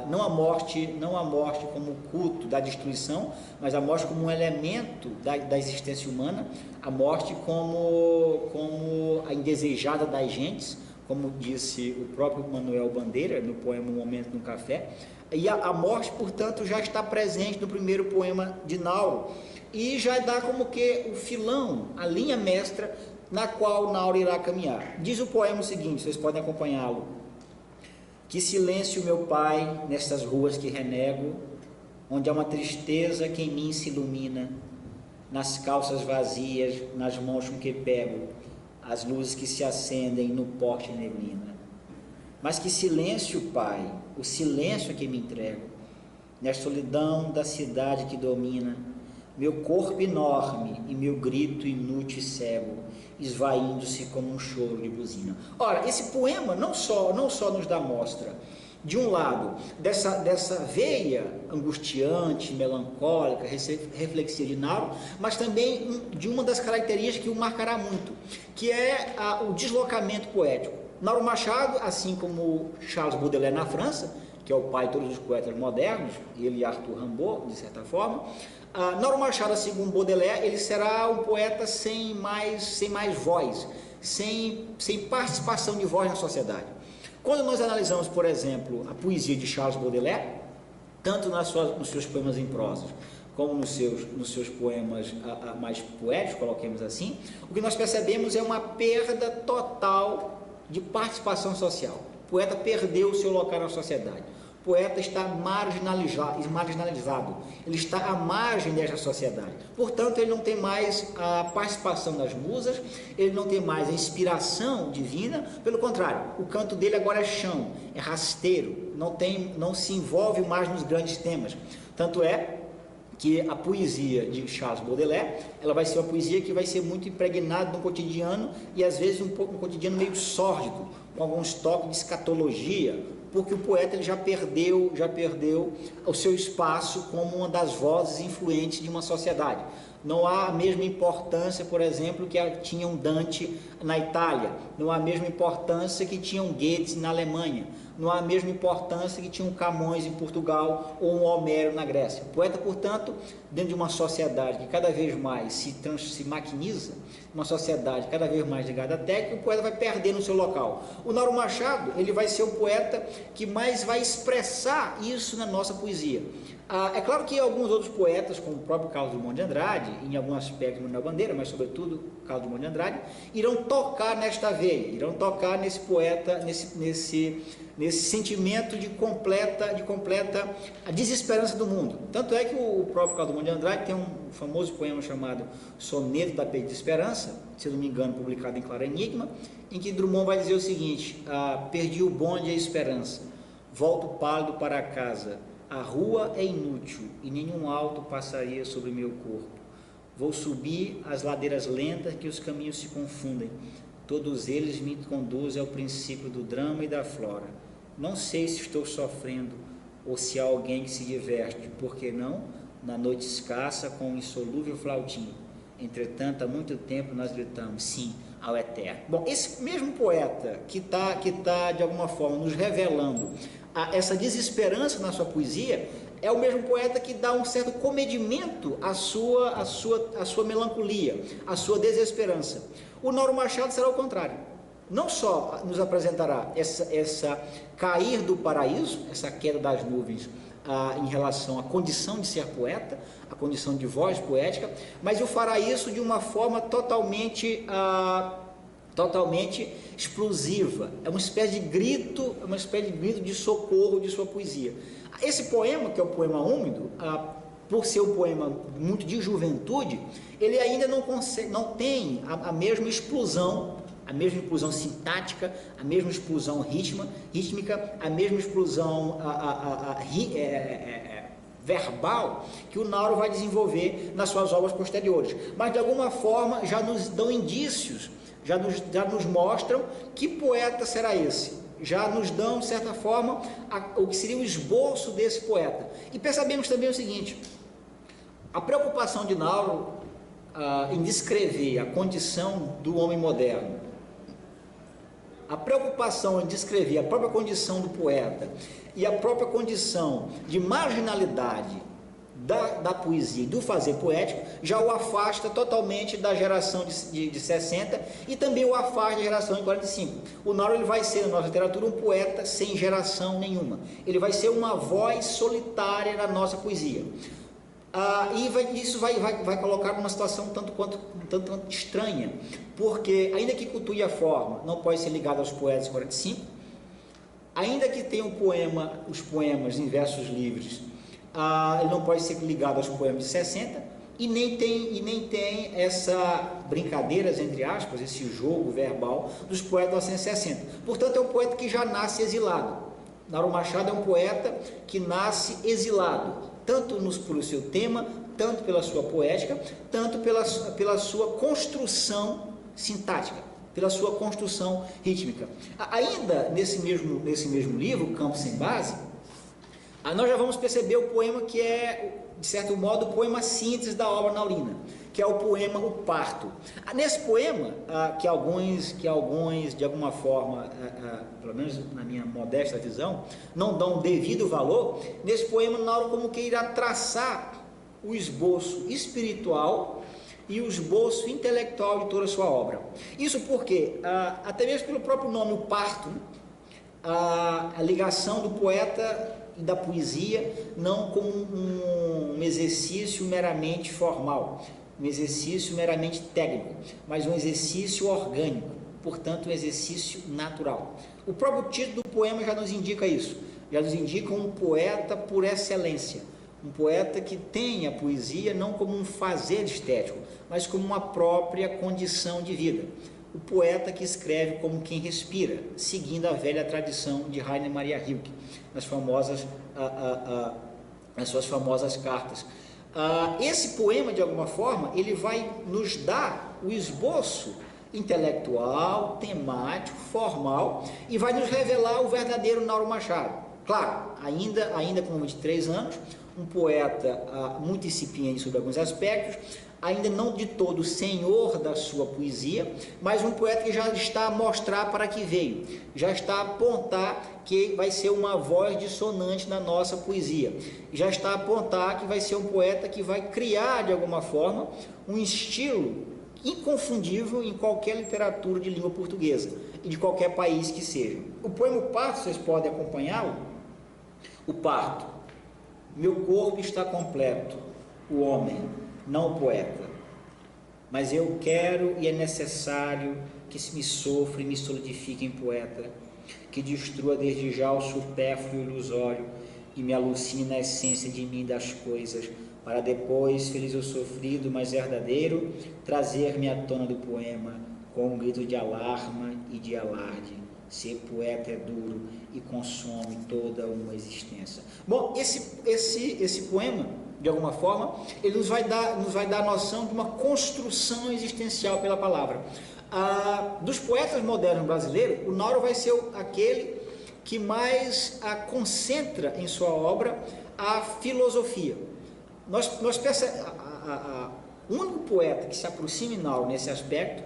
Não a morte como culto da destruição, mas a morte como um elemento da existência humana, a morte como a indesejada das gentes, como disse o próprio Manuel Bandeira no poema Um Momento no Café. E a morte, portanto, já está presente no primeiro poema de Nauro, e já dá como que o filão, a linha mestra na qual Nauro irá caminhar. Diz o poema o seguinte, vocês podem acompanhá-lo: que silêncio, meu pai, nestas ruas que renego, onde há uma tristeza que em mim se ilumina, nas calças vazias, nas mãos com que pego, as luzes que se acendem no porte neblina. Mas que silêncio, pai, o silêncio a que me entrego, nesta solidão da cidade que domina, meu corpo enorme e meu grito inútil e cego, esvaindo-se como um choro de buzina. Ora, esse poema não só nos dá mostra, de um lado, dessa veia angustiante, melancólica, reflexiva de Nauro, mas também de uma das características que o marcará muito, que é o deslocamento poético. Nauro Machado, assim como Charles Baudelaire na França, que é o pai de todos os poetas modernos, ele e Arthur Rimbaud, de certa forma, Nauro Machado, segundo Baudelaire, ele será um poeta sem mais voz, sem participação de voz na sociedade. Quando nós analisamos, por exemplo, a poesia de Charles Baudelaire, tanto nos seus poemas em prosa, como nos seus poemas mais poéticos, coloquemos assim, o que nós percebemos é uma perda total de participação social. O poeta perdeu o seu local na sociedade. O poeta está marginalizado, ele está à margem desta sociedade. Portanto, ele não tem mais a participação das musas, ele não tem mais a inspiração divina, pelo contrário, o canto dele agora é chão, é rasteiro, não se envolve mais nos grandes temas. Tanto é que a poesia de Charles Baudelaire, ela vai ser uma poesia que vai ser muito impregnada no cotidiano e às vezes um cotidiano meio sórdido, com alguns toques de escatologia, porque o poeta ele já perdeu o seu espaço como uma das vozes influentes de uma sociedade. Não há a mesma importância, por exemplo, que tinha um Dante na Itália, não há a mesma importância que tinha um Goethe na Alemanha, não há a mesma importância que tinha um Camões em Portugal ou um Homero na Grécia. O poeta, portanto, dentro de uma sociedade que cada vez mais se maquiniza, uma sociedade cada vez mais ligada à técnica, o poeta vai perder no seu local. O Nauro Machado, ele vai ser o poeta que mais vai expressar isso na nossa poesia. É claro que alguns outros poetas, como o próprio Carlos Drummond de Andrade, em algum aspecto Manuel Bandeira, mas sobretudo Carlos Drummond de Andrade, irão tocar nesta veia, irão tocar nesse poeta, nesse sentimento de completa desesperança do mundo. Tanto é que o próprio Carlos Drummond de Andrade tem um famoso poema chamado Soneto da Perda de Esperança, se não me engano, publicado em Claro Enigma, em que Drummond vai dizer o seguinte: perdi o bonde e a esperança, volto pálido para casa, a rua é inútil e nenhum alto passaria sobre meu corpo. Vou subir as ladeiras lentas que os caminhos se confundem. Todos eles me conduzem ao princípio do drama e da flora. Não sei se estou sofrendo ou se há alguém que se diverte. Por que não? Na noite escassa com um insolúvel flautim. Entretanto, há muito tempo nós gritamos sim ao eterno. Bom, esse mesmo poeta que está de alguma forma nos revelando essa desesperança na sua poesia, é o mesmo poeta que dá um certo comedimento à sua melancolia, à sua desesperança. O Nauro Machado será o contrário. Não só nos apresentará essa cair do paraíso, essa queda das nuvens em relação à condição de ser poeta, a condição de voz poética, mas o fará isso de uma forma totalmente explosiva. É uma espécie de grito de socorro de sua poesia. Esse poema, que é o poema úmido, por ser um poema muito de juventude, ele ainda não tem a mesma explosão sintática, a mesma explosão rítmica, a mesma explosão verbal que o Nauro vai desenvolver nas suas obras posteriores. Mas de alguma forma já nos dão indícios, já nos mostram que poeta será esse. Já nos dão, de certa forma, o que seria o esboço desse poeta. E percebemos também o seguinte: a preocupação de Nauro em descrever a condição do homem moderno, a preocupação em descrever a própria condição do poeta e a própria condição de marginalidade da poesia e do fazer poético já o afasta totalmente da geração de 60 e também o afasta da geração de 45. O Nauro ele vai ser, na nossa literatura, um poeta sem geração nenhuma. Ele vai ser uma voz solitária na nossa poesia. Isso vai colocar numa situação tanto quanto estranha, porque ainda que cultue a forma, não pode ser ligado aos poetas de 45, ainda que tenha os poemas em versos livres, ele não pode ser ligado aos poemas de 60 e nem tem essa brincadeiras, entre aspas, esse jogo verbal dos poetas de 1960. Portanto, é um poeta que já nasce exilado. Nauro Machado é um poeta que nasce exilado, tanto pelo seu tema, tanto pela sua poética, tanto pela sua construção sintática, pela sua construção rítmica. Ainda nesse mesmo livro, Campo Sem Base, nós já vamos perceber o poema que é, de certo modo, o poema síntese da obra naurina, que é o poema O Parto. Nesse poema, que alguns de alguma forma, pelo menos na minha modesta visão, não dão devido valor, nesse poema Nauro como que irá traçar o esboço espiritual e o esboço intelectual de toda a sua obra. Isso porque, até mesmo pelo próprio nome, O Parto, a ligação do poeta e da poesia não como um exercício meramente formal, um exercício meramente técnico, mas um exercício orgânico, portanto um exercício natural. O próprio título do poema já nos indica isso, já nos indica um poeta por excelência, um poeta que tem a poesia não como um fazer estético, mas como uma própria condição de vida. O poeta que escreve como quem respira, seguindo a velha tradição de Rainer Maria Rilke, nas suas famosas cartas. Esse poema, de alguma forma, ele vai nos dar o esboço intelectual, temático, formal, e vai nos revelar o verdadeiro Nauro Machado. Claro, ainda com 23 anos, um poeta muito incipiente sobre alguns aspectos, ainda não de todo senhor da sua poesia, mas um poeta que já está a mostrar para que veio, já está a apontar que vai ser uma voz dissonante na nossa poesia, já está a apontar que vai ser um poeta que vai criar de alguma forma um estilo inconfundível em qualquer literatura de língua portuguesa e de qualquer país que seja. O poema O Parto, vocês podem acompanhá-lo. O Parto. Meu corpo está completo, o homem, não o poeta, mas eu quero e é necessário que se me sofra e me solidifique em poeta, que destrua desde já o supérfluo ilusório e me alucine na essência de mim das coisas, para depois, feliz ou sofrido, mas verdadeiro, trazer-me à tona do poema com um grito de alarma e de alarde. Ser poeta é duro e consome toda uma existência. Bom, esse poema, de alguma forma, ele nos vai dar a noção de uma construção existencial pela palavra. Dos poetas modernos brasileiros, o Nauro vai ser aquele que mais concentra em sua obra a filosofia. O único poeta que se aproxima de Nauro nesse aspecto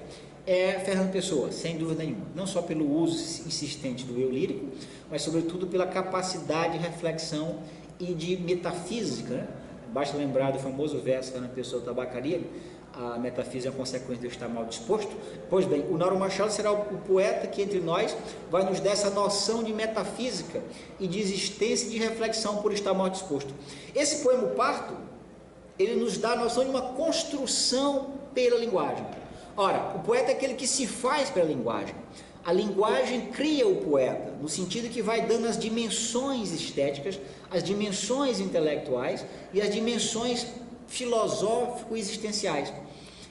é Fernando Pessoa, sem dúvida nenhuma, não só pelo uso insistente do eu lírico, mas sobretudo pela capacidade de reflexão e de metafísica, né? Basta lembrar do famoso verso Fernando Pessoa Tabacaria, a metafísica é a consequência de eu estar mal disposto. Pois bem, o Nauro Machado será o poeta que entre nós vai nos dar essa noção de metafísica e de existência e de reflexão por estar mal disposto. Esse poema O Parto, ele nos dá a noção de uma construção pela linguagem. Ora, o poeta é aquele que se faz pela linguagem. A linguagem cria o poeta, no sentido que vai dando as dimensões estéticas, as dimensões intelectuais e as dimensões filosófico-existenciais.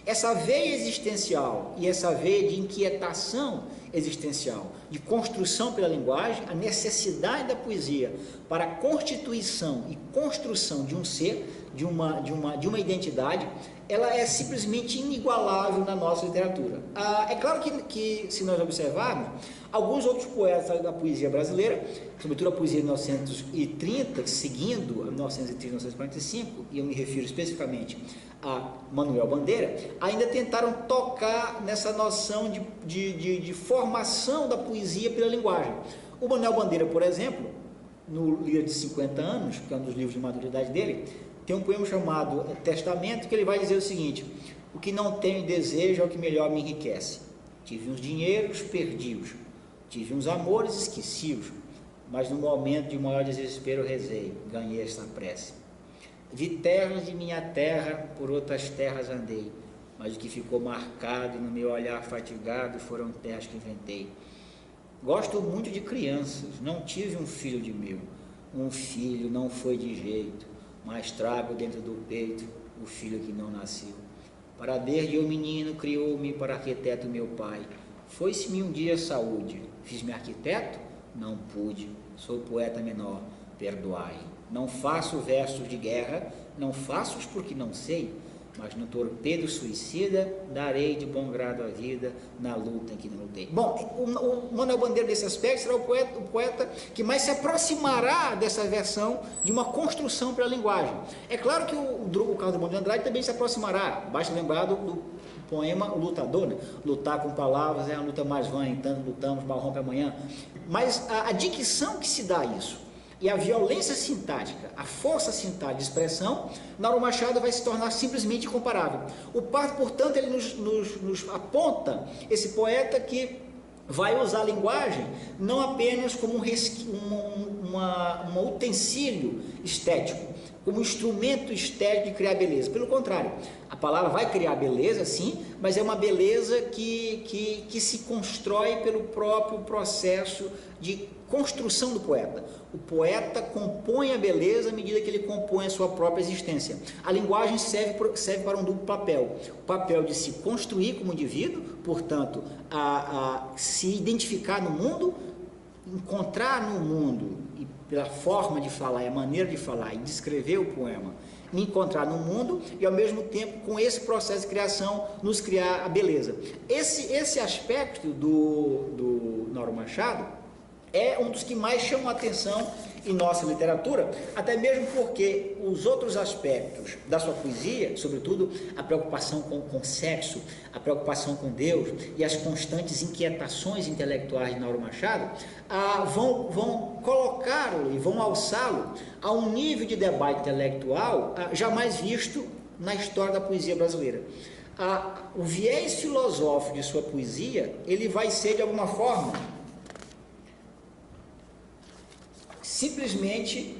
Essa veia existencial e essa veia de inquietação existencial, de construção pela linguagem, a necessidade da poesia para a constituição e construção de um ser, de uma identidade, ela é simplesmente inigualável na nossa literatura. É claro que se nós observarmos, alguns outros poetas da poesia brasileira, sobretudo a poesia de 1930, seguindo a 1930 e 1945, e eu me refiro especificamente a Manuel Bandeira, ainda tentaram tocar nessa noção de formação da poesia pela linguagem. O Manuel Bandeira, por exemplo, no livro de 50 anos, que é um dos livros de maturidade dele, tem um poema chamado Testamento, que ele vai dizer o seguinte: o que não tenho e desejo é o que melhor me enriquece. Tive uns dinheiros, perdi-os. Tive uns amores, esqueci-os. Mas no momento de maior desespero rezei, ganhei esta prece. Vi terras de minha terra, por outras terras andei, mas o que ficou marcado no meu olhar fatigado foram terras que inventei. Gosto muito de crianças, não tive um filho de meu. Um filho não foi de jeito, mas trago dentro do peito o filho que não nasceu. Para desde eu menino criou-me para arquiteto meu pai. Foi-se-me um dia saúde, fiz-me arquiteto? Não pude, sou poeta menor, perdoai. Não faço versos de guerra, não faço-os porque não sei. mas no torpedo suicida darei de bom grado a vida na luta em que não lutei. Bom, o Manuel Bandeira, nesse aspecto, será o poeta que mais se aproximará dessa versão de uma construção para a linguagem. É claro que o Carlos Drummond de Andrade também se aproximará, basta lembrar do poema O Lutador, né? Lutar com palavras é a luta mais vã, então lutamos, mal rompe amanhã. Mas a dicção que se dá a isso, e a violência sintática, a força sintática de expressão, Nauro Machado vai se tornar simplesmente incomparável. O Pardo, portanto, ele nos aponta esse poeta que vai usar a linguagem não apenas como um utensílio estético, como instrumento estético de criar beleza. Pelo contrário, a palavra vai criar beleza, sim, mas é uma beleza que se constrói pelo próprio processo de construção do poeta. O poeta compõe a beleza à medida que ele compõe a sua própria existência. A linguagem serve para um duplo papel. O papel de se construir como indivíduo, portanto, a se identificar no mundo, encontrar no mundo, e pela forma de falar, a maneira de falar e descrever o poema, me encontrar no mundo e ao mesmo tempo com esse processo de criação nos criar a beleza. Esse aspecto do Nauro Machado é um dos que mais chamam a atenção em nossa literatura, até mesmo porque os outros aspectos da sua poesia, sobretudo a preocupação com sexo, a preocupação com Deus e as constantes inquietações intelectuais de Nauro Machado, vão colocá-lo e vão alçá-lo a um nível de debate intelectual jamais visto na história da poesia brasileira. O viés filosófico de sua poesia, ele vai ser de alguma forma simplesmente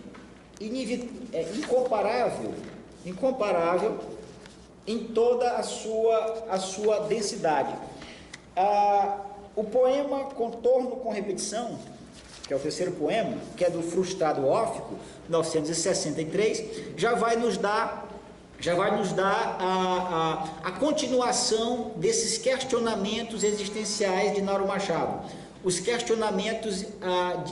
incomparável em toda a sua densidade. O poema Contorno com Repetição, que é o terceiro poema, que é do Frustrado Órfico, 1963, já vai nos dar a continuação desses questionamentos existenciais de Nauro Machado. Os questionamentos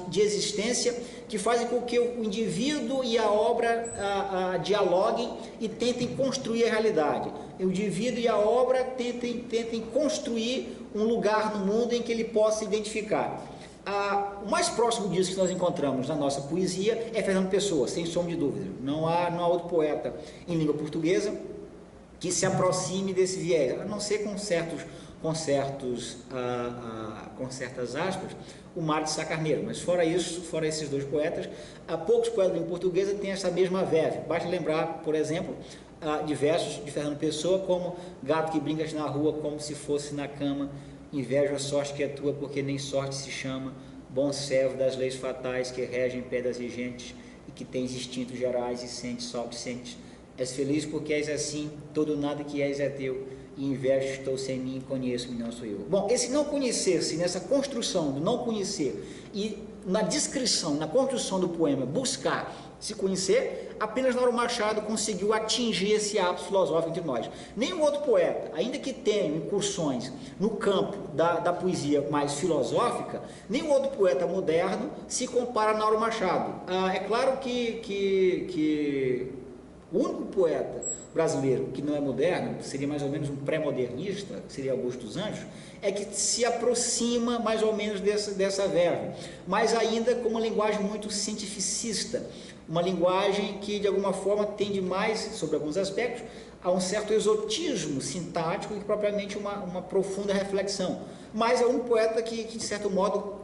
de existência que fazem com que o indivíduo e a obra dialoguem e tentem construir a realidade. O indivíduo e a obra tentem construir um lugar no mundo em que ele possa se identificar. O mais próximo disso que nós encontramos na nossa poesia é Fernando Pessoa, sem sombra de dúvida. Não há outro poeta em língua portuguesa que se aproxime desse viés, a não ser com certas aspas, o Mário de Sá Carneiro, mas fora esses dois poetas, poucos poetas em portuguesa têm essa mesma verve. Basta lembrar, por exemplo, de versos de Fernando Pessoa, como gato que brincas na rua como se fosse na cama, invejo a sorte que é tua porque nem sorte se chama, bom servo das leis fatais que regem pedras e gentes e que tens instintos gerais e sentes só o que sentes. És feliz porque és assim, todo nada que és é teu, e invejo estou sem mim, conheço-me, não sou eu. Bom, esse não conhecer-se, nessa construção do não conhecer, e na descrição, na construção do poema, buscar se conhecer, apenas Nauro Machado conseguiu atingir esse ápice filosófico entre nós. Nenhum outro poeta, ainda que tenha incursões no campo da poesia mais filosófica, nenhum outro poeta moderno se compara a Nauro Machado. É claro que o único poeta brasileiro que não é moderno, seria mais ou menos um pré-modernista, seria Augusto dos Anjos, é que se aproxima mais ou menos dessa verve, mas ainda com uma linguagem muito cientificista, uma linguagem que de alguma forma tende mais, sobre alguns aspectos, a um certo exotismo sintático e propriamente uma profunda reflexão. Mas é um poeta que de certo modo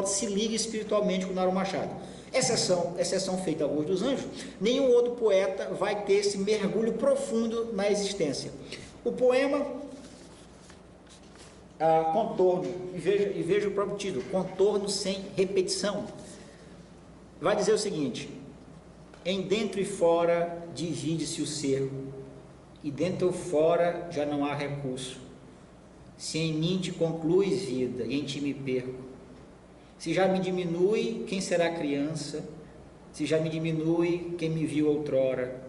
se liga espiritualmente com Nauro Machado. Exceção feita a Augusto dos Anjos, nenhum outro poeta vai ter esse mergulho profundo na existência. O poema Contorno, e veja o próprio título, Contorno sem Repetição, vai dizer o seguinte: em dentro e fora divide-se o ser, e dentro ou fora já não há recurso. Se em mim te concluis vida, e em ti me perco. Se já me diminui, quem será criança? Se já me diminui, quem me viu outrora?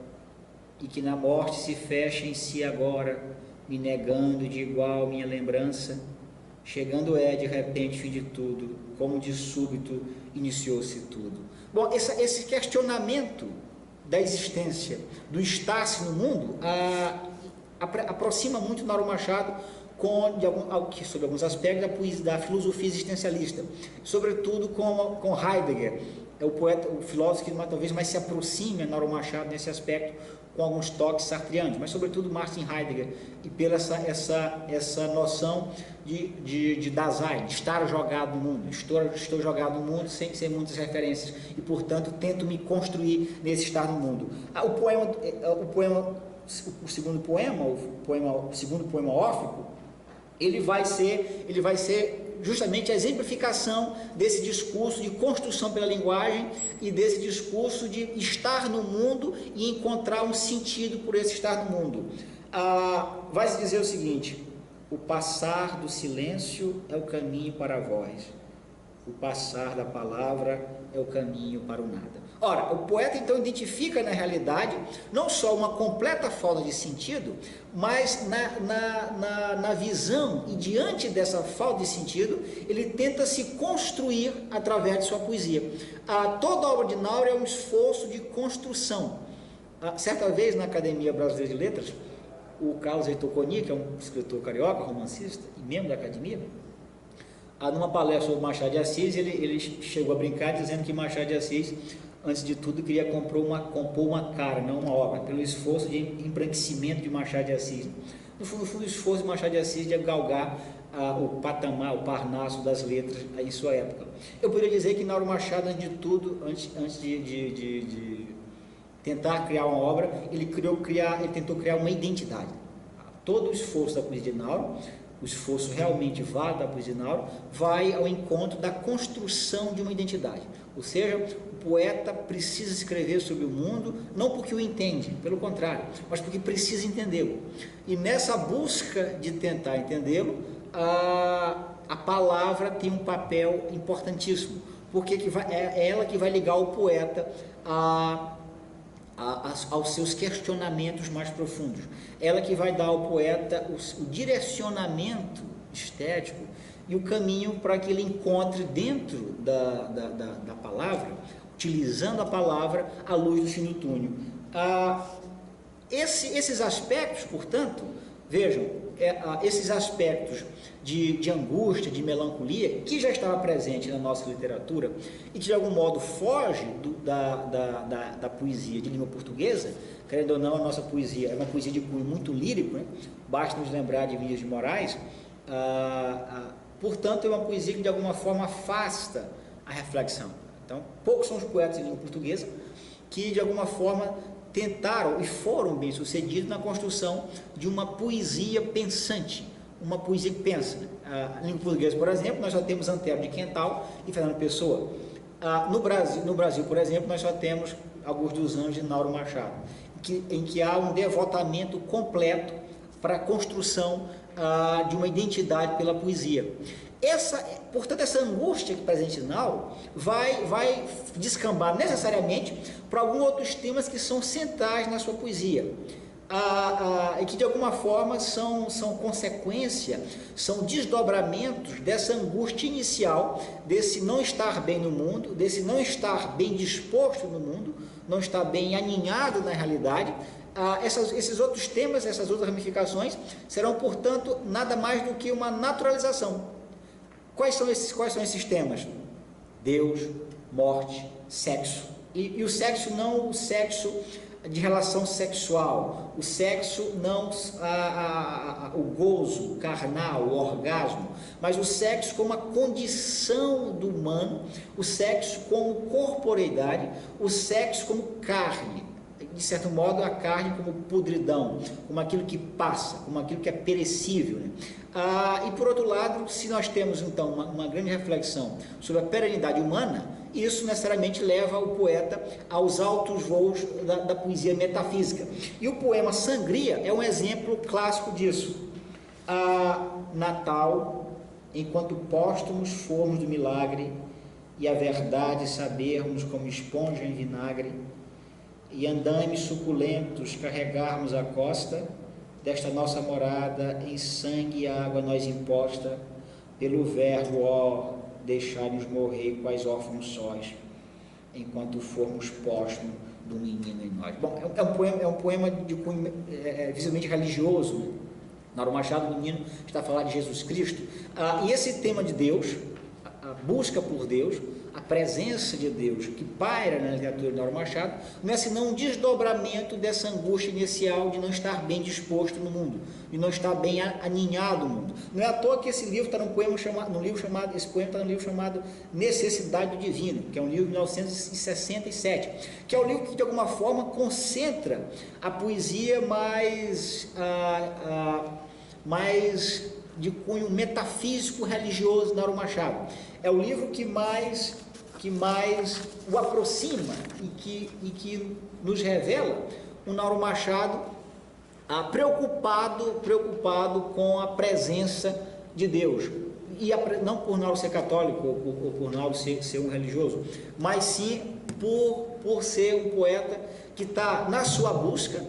E que na morte se fecha em si agora, me negando de igual minha lembrança, chegando de repente fim de tudo, como de súbito iniciou-se tudo. Bom, esse questionamento da existência, do estar-se no mundo, aproxima muito Nauro Machado sobre alguns aspectos da filosofia existencialista, sobretudo com Heidegger, é o poeta, o filósofo que talvez mais se aproxime a Nauro Machado nesse aspecto, com alguns toques sartreanos, mas sobretudo Martin Heidegger, e pela essa noção de Dasein, de estar jogado no mundo. Estou jogado no mundo sem muitas referências, e portanto tento me construir nesse estar no mundo. O segundo poema órfico, ele vai ser justamente a exemplificação desse discurso de construção pela linguagem e desse discurso de estar no mundo e encontrar um sentido por esse estar no mundo. Vai se dizer o seguinte: o passar do silêncio é o caminho para a voz, o passar da palavra é o caminho para o nada. Ora, o poeta então identifica na realidade não só uma completa falta de sentido, mas na visão e diante dessa falta de sentido, ele tenta se construir através de sua poesia. Toda obra de Nauro é um esforço de construção. Certa vez na Academia Brasileira de Letras, o Carlos Heitor Coni, que é um escritor carioca, romancista e membro da Academia, numa palestra sobre Machado de Assis, ele chegou a brincar dizendo que Machado de Assis, antes de tudo, queria compor uma cara, não uma obra, pelo esforço de embranquecimento de Machado de Assis. No fundo, o esforço de Machado de Assis de galgar o patamar, o parnaso das letras em sua época. Eu poderia dizer que Nauro Machado, antes de tudo, antes de tentar criar uma obra, ele tentou criar uma identidade. Todo o esforço da poesia de Nauro, o esforço realmente válido da poesia de Nauro, vai ao encontro da construção de uma identidade. Ou seja, o poeta precisa escrever sobre o mundo, não porque o entende, pelo contrário, mas porque precisa entendê-lo. E nessa busca de tentar entendê-lo, a palavra tem um papel importantíssimo, porque é ela que vai ligar o poeta aos seus questionamentos mais profundos. Ela que vai dar ao poeta o direcionamento estético e o caminho para que ele encontre dentro da palavra, utilizando a palavra, a luz do fim do túnel. Esses aspectos, portanto, vejam, esses aspectos de angústia, de melancolia, que já estava presente na nossa literatura e que de algum modo foge da poesia de língua portuguesa. Querendo ou não, a nossa poesia é uma poesia de cunho muito lírico, né? Basta nos lembrar de Vinícius de Moraes. Portanto, é uma poesia que de alguma forma afasta a reflexão. Então, poucos são os poetas de língua portuguesa que de alguma forma tentaram e foram bem sucedidos na construção de uma poesia pensante, uma poesia que pensa. Na língua portuguesa, por exemplo, nós só temos Antero de Quental e Fernando Pessoa. No Brasil, por exemplo, nós só temos Augusto dos Anjos e Nauro Machado, em que há um devotamento completo para a construção de uma identidade pela poesia. Portanto, essa angústia que presente em Nauro vai descambar necessariamente para alguns outros temas que são centrais na sua poesia, e que de alguma forma são consequência, são desdobramentos dessa angústia inicial, desse não estar bem no mundo, desse não estar bem disposto no mundo, não estar bem aninhado na realidade. Esses outros temas, essas outras ramificações serão, portanto, nada mais do que uma naturalização. Quais são esses temas? Deus, morte, sexo. E o sexo não o sexo de relação sexual, o sexo não o gozo carnal, o orgasmo, mas o sexo como a condição do humano, o sexo como corporeidade, o sexo como carne, de certo modo a carne como podridão, como aquilo que passa, como aquilo que é perecível, né? E por outro lado, se nós temos então uma grande reflexão sobre a perenidade humana, isso necessariamente leva o poeta aos altos voos da poesia metafísica. E o poema Sangria é um exemplo clássico disso. Natal, enquanto póstumos formos do milagre, e a verdade sabermos como esponja em vinagre, e andames suculentos carregarmos a costa desta nossa morada, em sangue e água nós imposta, pelo verbo, ó, deixai-nos morrer quais órfãos sós, enquanto formos póstumos do menino em nós. Bom, é um poema de cunho visivelmente religioso, né? Nauro Machado, o menino, está a falar de Jesus Cristo. E esse tema de Deus, a busca por Deus, a presença de Deus que paira na literatura de Nauro Machado, não é senão um desdobramento dessa angústia inicial de não estar bem disposto no mundo, de não estar bem aninhado no mundo. Não é à toa que esse livro está num livro chamado Necessidade do Divino, que é um livro de 1967, que é um livro que de alguma forma concentra a poesia mais de cunho metafísico religioso de Nauro Machado. É o livro que mais o aproxima e que nos revela um Nauro Machado preocupado com a presença de Deus. E não por Nauro ser católico ou por Nauro ser um religioso, mas sim por ser um poeta que está na sua busca,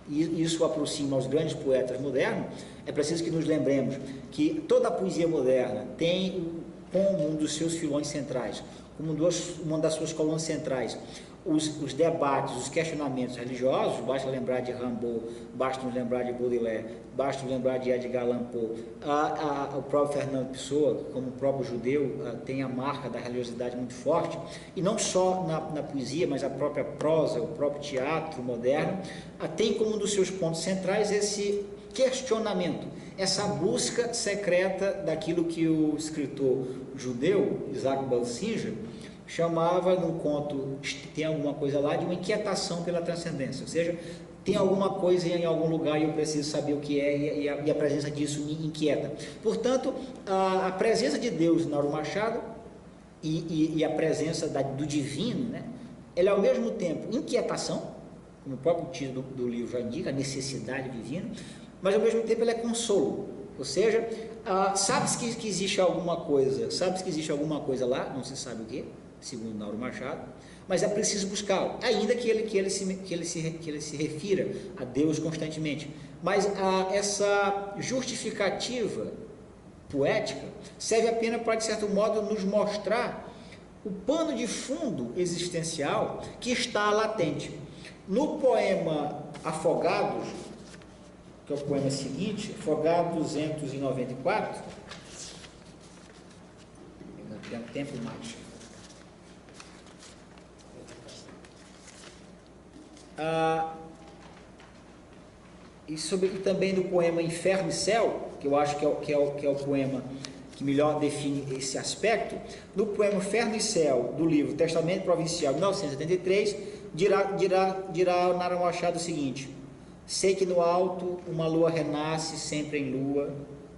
e isso aproxima aos grandes poetas modernos. É preciso que nos lembremos que toda a poesia moderna tem como um dos seus filões centrais, como uma das suas colunas centrais, os debates, os questionamentos religiosos. Basta lembrar de Rimbaud, basta nos lembrar de Baudelaire, basta nos lembrar de Edgar Allan Poe. O próprio Fernando Pessoa, como o próprio judeu, tem a marca da religiosidade muito forte, e não só na poesia, mas a própria prosa, o próprio teatro moderno, tem como um dos seus pontos centrais esse questionamento, essa busca secreta daquilo que o escritor judeu Isaac Balsinger chamava, no conto Tem Alguma Coisa Lá, de uma inquietação pela transcendência, ou seja, tem alguma coisa em algum lugar e eu preciso saber o que é, e a presença disso me inquieta. Portanto, a presença de Deus na Nauro Machado e a presença do divino, né, ela é ao mesmo tempo inquietação, como o próprio título do livro já indica, a necessidade divina, mas ao mesmo tempo ela é consolo. Ou seja, sabe-se que existe alguma coisa, lá, não se sabe o que, segundo Nauro Machado, mas é preciso buscá-lo, ainda que ele se refira a Deus constantemente. Mas essa justificativa poética serve apenas para, de certo modo, nos mostrar o pano de fundo existencial que está latente. No poema Afogados, que é o poema seguinte, Afogados 294, não tenho tempo mais. E também no poema Inferno e Céu, que eu acho que é o poema que melhor define esse aspecto. No poema Inferno e Céu, do livro Testamento Provincial, de 1973, dirá o Nauro Machado o seguinte: sei que no alto uma lua renasce sempre em lua,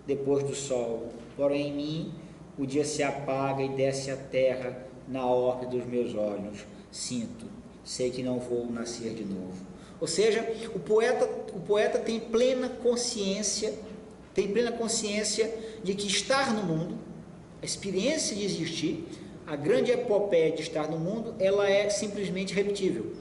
depois do sol, porém em mim o dia se apaga e desce a terra na órbita dos meus olhos. Sinto, sei que não vou nascer de novo. Ou seja, o poeta tem plena consciência de que estar no mundo, a experiência de existir, a grande epopeia de estar no mundo, ela é simplesmente repetível.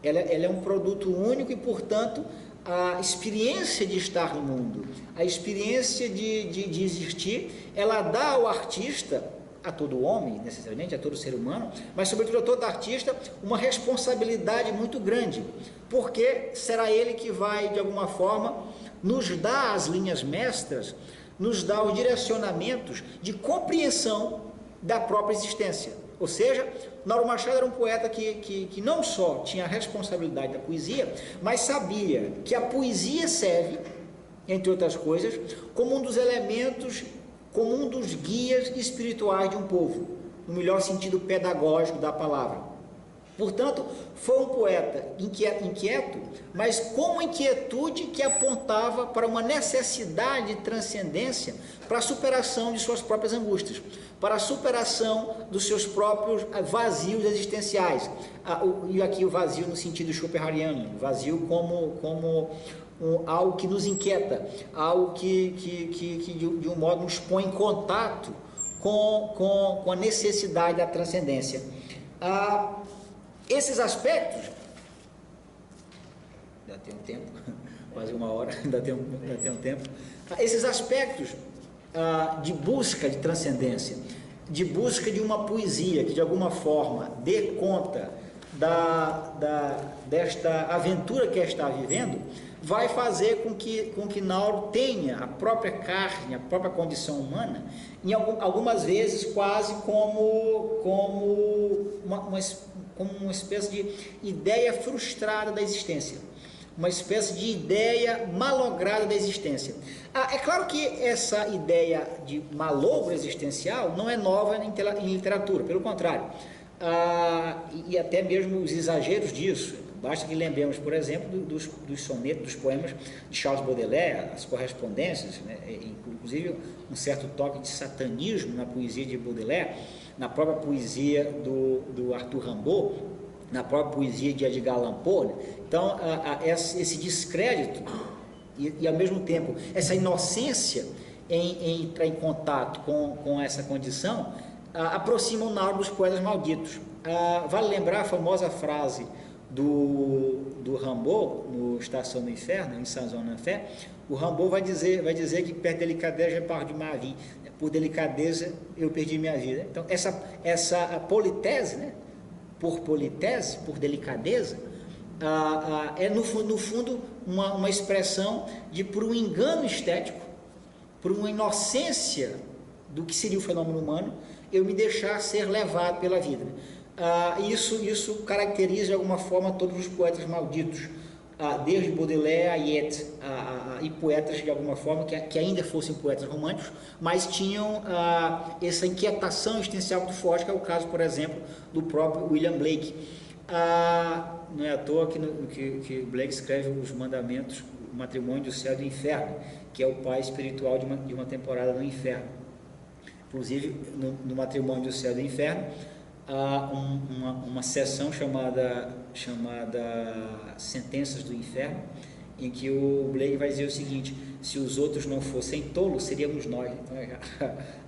Ela é um produto único e, portanto, a experiência de estar no mundo, a experiência de existir, ela dá ao artista, a todo homem, necessariamente, a todo ser humano, mas sobretudo a todo artista, uma responsabilidade muito grande, porque será ele que vai, de alguma forma, nos dar as linhas mestras, nos dar os direcionamentos de compreensão da própria existência. Ou seja, Nauro Machado era um poeta que não só tinha a responsabilidade da poesia, mas sabia que a poesia serve, entre outras coisas, como um dos elementos, como um dos guias espirituais de um povo, no melhor sentido pedagógico da palavra. Portanto, foi um poeta inquieto, mas com uma inquietude que apontava para uma necessidade de transcendência, para a superação de suas próprias angústias, para a superação dos seus próprios vazios existenciais. E aqui o vazio no sentido schopenhaueriano, vazio como algo que nos inquieta, algo que de um modo nos põe em contato com a necessidade da transcendência. Esses aspectos, ainda tem um tempo, quase uma hora, ainda tem um tempo, esses aspectos de busca de transcendência, de busca de uma poesia que de alguma forma dê conta desta aventura que está vivendo, vai fazer com que Nauro tenha a própria carne, a própria condição humana, algumas vezes quase como uma espécie de ideia frustrada da existência, uma espécie de ideia malograda da existência. É claro que essa ideia de malogro existencial não é nova em literatura, pelo contrário, e até mesmo os exageros disso. Basta que lembremos, por exemplo, dos sonetos, dos poemas de Charles Baudelaire, as correspondências, né? Inclusive um certo toque de satanismo na poesia de Baudelaire, na própria poesia do Arthur Rimbaud, na própria poesia de Edgar Allan Poe, né? Então, esse descrédito e, ao mesmo tempo, essa inocência em entrar em contato com essa condição, aproximam Nauro dos poetas malditos. Vale lembrar a famosa frase do Rimbaud, no Estação do Inferno, em Saint-Jean-d'Enfer. O Rimbaud vai dizer que per delicadeza je perds ma vie, por delicadeza eu perdi minha vida. Então, essa politese, né? Por politese, por delicadeza, é no fundo uma expressão por um engano estético, por uma inocência do que seria o fenômeno humano, eu me deixar ser levado pela vida. Isso caracteriza de alguma forma todos os poetas malditos, desde Baudelaire a Yeats, e poetas de alguma forma que ainda fossem poetas românticos, mas tinham essa inquietação existencial muito forte, que é o caso, por exemplo, do próprio William Blake. Não é à toa que Blake escreve os mandamentos, o matrimônio do céu e do inferno, que é o pai espiritual de uma temporada no inferno. Inclusive, no matrimônio do céu e do inferno, há uma seção chamada Sentenças do Inferno, em que o Blake vai dizer o seguinte: se os outros não fossem tolos, seríamos nós. Então,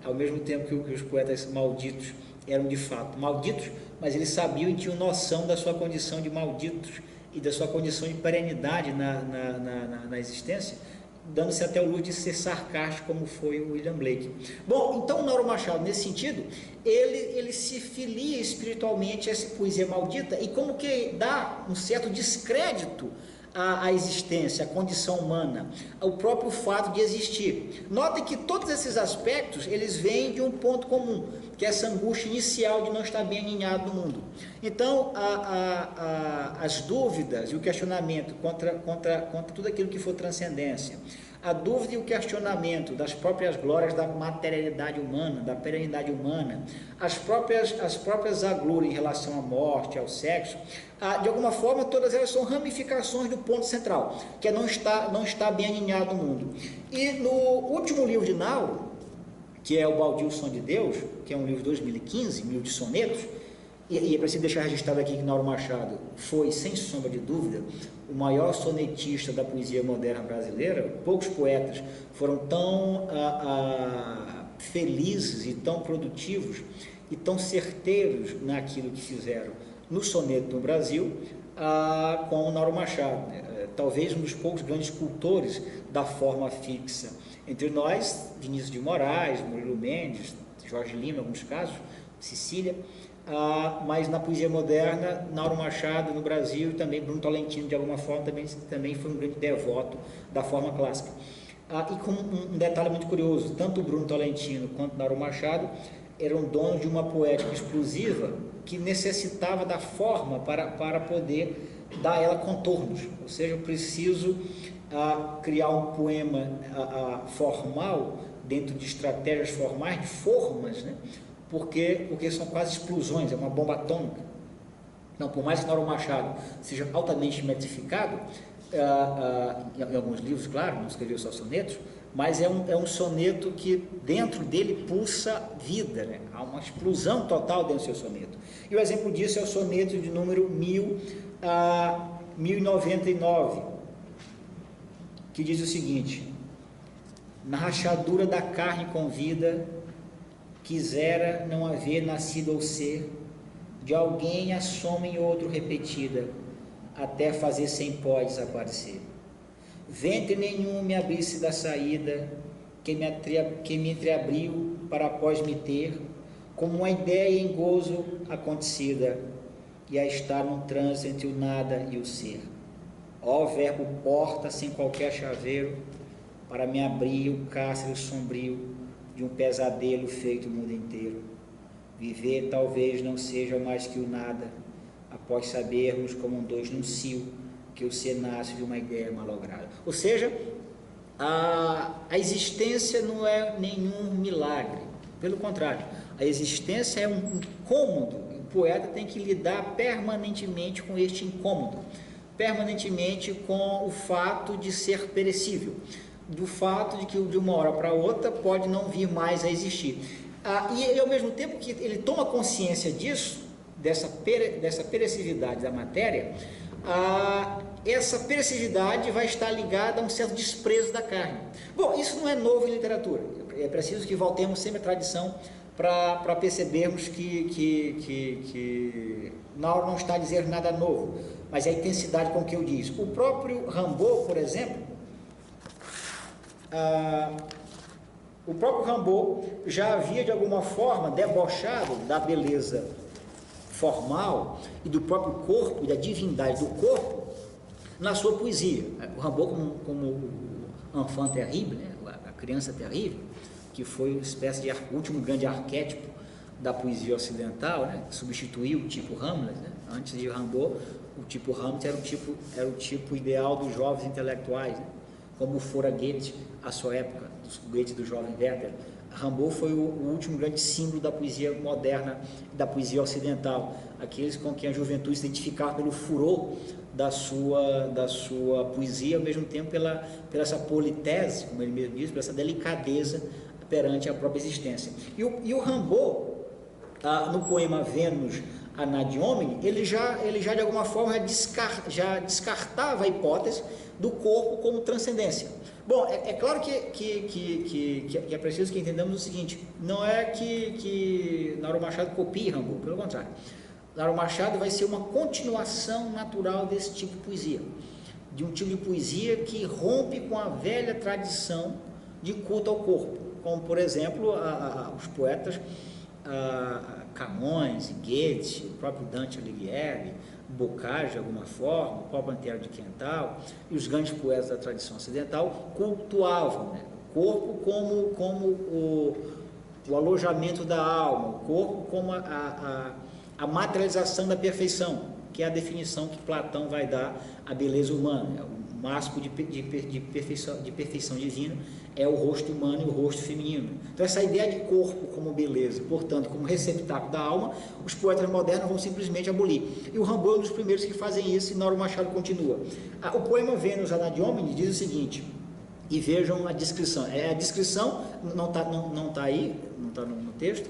ao mesmo tempo que os poetas malditos eram de fato malditos, mas eles sabiam e tinham noção da sua condição de malditos e da sua condição de perenidade na existência, dando-se até o luxo de ser sarcástico, como foi o William Blake. Bom, então o Nauro Machado, nesse sentido, ele se filia espiritualmente a essa poesia maldita e como que dá um certo descrédito à existência, à condição humana, ao próprio fato de existir. Notem que todos esses aspectos, eles vêm de um ponto comum, que é essa angústia inicial de não estar bem alinhado no mundo. Então, as dúvidas e o questionamento contra tudo aquilo que for transcendência, a dúvida e o questionamento das próprias glórias da materialidade humana, da perenidade humana, as próprias agruras em relação à morte, ao sexo, de alguma forma todas elas são ramificações do ponto central, que é não estar bem alinhado no mundo. E no último livro de Nauro, que é o Baldio Som de Deus, que é um livro de 2015, 1000 de sonetos, e é preciso deixar registrado aqui que Nauro Machado foi, sem sombra de dúvida, o maior sonetista da poesia moderna brasileira. Poucos poetas foram tão felizes e tão produtivos e tão certeiros naquilo que fizeram no soneto no Brasil, como Nauro Machado, né? Talvez um dos poucos grandes cultores da forma fixa entre nós, Vinícius de Moraes, Murilo Mendes, Jorge Lima, em alguns casos, Cecília, mas na poesia moderna, Nauro Machado no Brasil e também Bruno Tolentino, de alguma forma, também foi um grande devoto da forma clássica. E com um detalhe muito curioso, tanto o Bruno Tolentino quanto Nauro Machado eram donos de uma poética explosiva que necessitava da forma para poder dar a ela contornos, ou seja, eu preciso criar um poema formal, dentro de estratégias formais, de formas, né? Porque são quase explosões, é uma bomba atômica. Então, por mais que Nauro Machado seja altamente metrificado, em alguns livros, claro, não escreveu só sonetos, mas é um soneto que dentro dele pulsa vida, né? Há uma explosão total dentro do seu soneto. E o exemplo disso é o soneto de número 1099, que diz o seguinte: na rachadura da carne com vida, quisera não haver nascido ou ser, de alguém a soma em outro repetida, até fazer sem pó desaparecer. Ventre nenhum me abrisse da saída, que me entreabriu para após me ter, como uma ideia em gozo acontecida, e a estar num trânsito entre o nada e o ser. Ó verbo porta sem qualquer chaveiro, para me abrir o cárcere sombrio de um pesadelo feito o mundo inteiro. Viver talvez não seja mais que o nada, após sabermos como um dois num cio, que o ser nasce de uma ideia malograda. Ou seja, a existência não é nenhum milagre, pelo contrário, a existência é um incômodo. O poeta tem que lidar permanentemente com este incômodo, permanentemente com o fato de ser perecível, do fato de que de uma hora para outra pode não vir mais a existir. E ao mesmo tempo que ele toma consciência disso, dessa perecividade da matéria, essa perecividade vai estar ligada a um certo desprezo da carne. Bom, isso não é novo em literatura, é preciso que voltemos sempre à tradição para percebermos que Nauro não está a dizer nada novo, mas é a intensidade com que eu disse. O próprio Rimbaud, por exemplo, já havia de alguma forma debochado da beleza formal e do próprio corpo, e da divindade do corpo, na sua poesia. O Rimbaud, como o enfant terrible, né? A criança terrível, que foi uma espécie de último grande arquétipo da poesia ocidental, né? Substituiu o tipo Hamlet, né? Antes de Rimbaud, o tipo Hamlet era o tipo ideal dos jovens intelectuais, né? Como fora Goethe à sua época, Goethe do jovem Werther. Rimbaud foi o último grande símbolo da poesia moderna, da poesia ocidental, aqueles com quem a juventude se identificava pelo furor da sua poesia, ao mesmo tempo pela essa politese, como ele mesmo diz, pela essa delicadeza perante a própria existência. E o Rimbaud, no poema Vênus Anadyomene, ele já de alguma forma já descartava a hipótese do corpo como transcendência. Bom, é claro que é preciso que entendamos o seguinte: não é que Nauro Machado copie Rimbaud, pelo contrário. Nauro Machado vai ser uma continuação natural desse tipo de poesia, de um tipo de poesia que rompe com a velha tradição de culto ao corpo, como, por exemplo, os poetas Camões e Goethe, o próprio Dante Alighieri, Boccaccio de alguma forma, o próprio Antero de Quental e os grandes poetas da tradição ocidental cultuavam, né, o corpo como o alojamento da alma, o corpo como a materialização da perfeição, que é a definição que Platão vai dar à beleza humana, né? O máximo de perfeição divina é o rosto humano e o rosto feminino. Então essa ideia de corpo como beleza, portanto como receptáculo da alma, os poetas modernos vão simplesmente abolir. E o Rimbaud é um dos primeiros que fazem isso, e Nauro Machado continua. O poema Vênus Anadyomene diz o seguinte, e vejam a descrição. A descrição não está aí, não está no texto.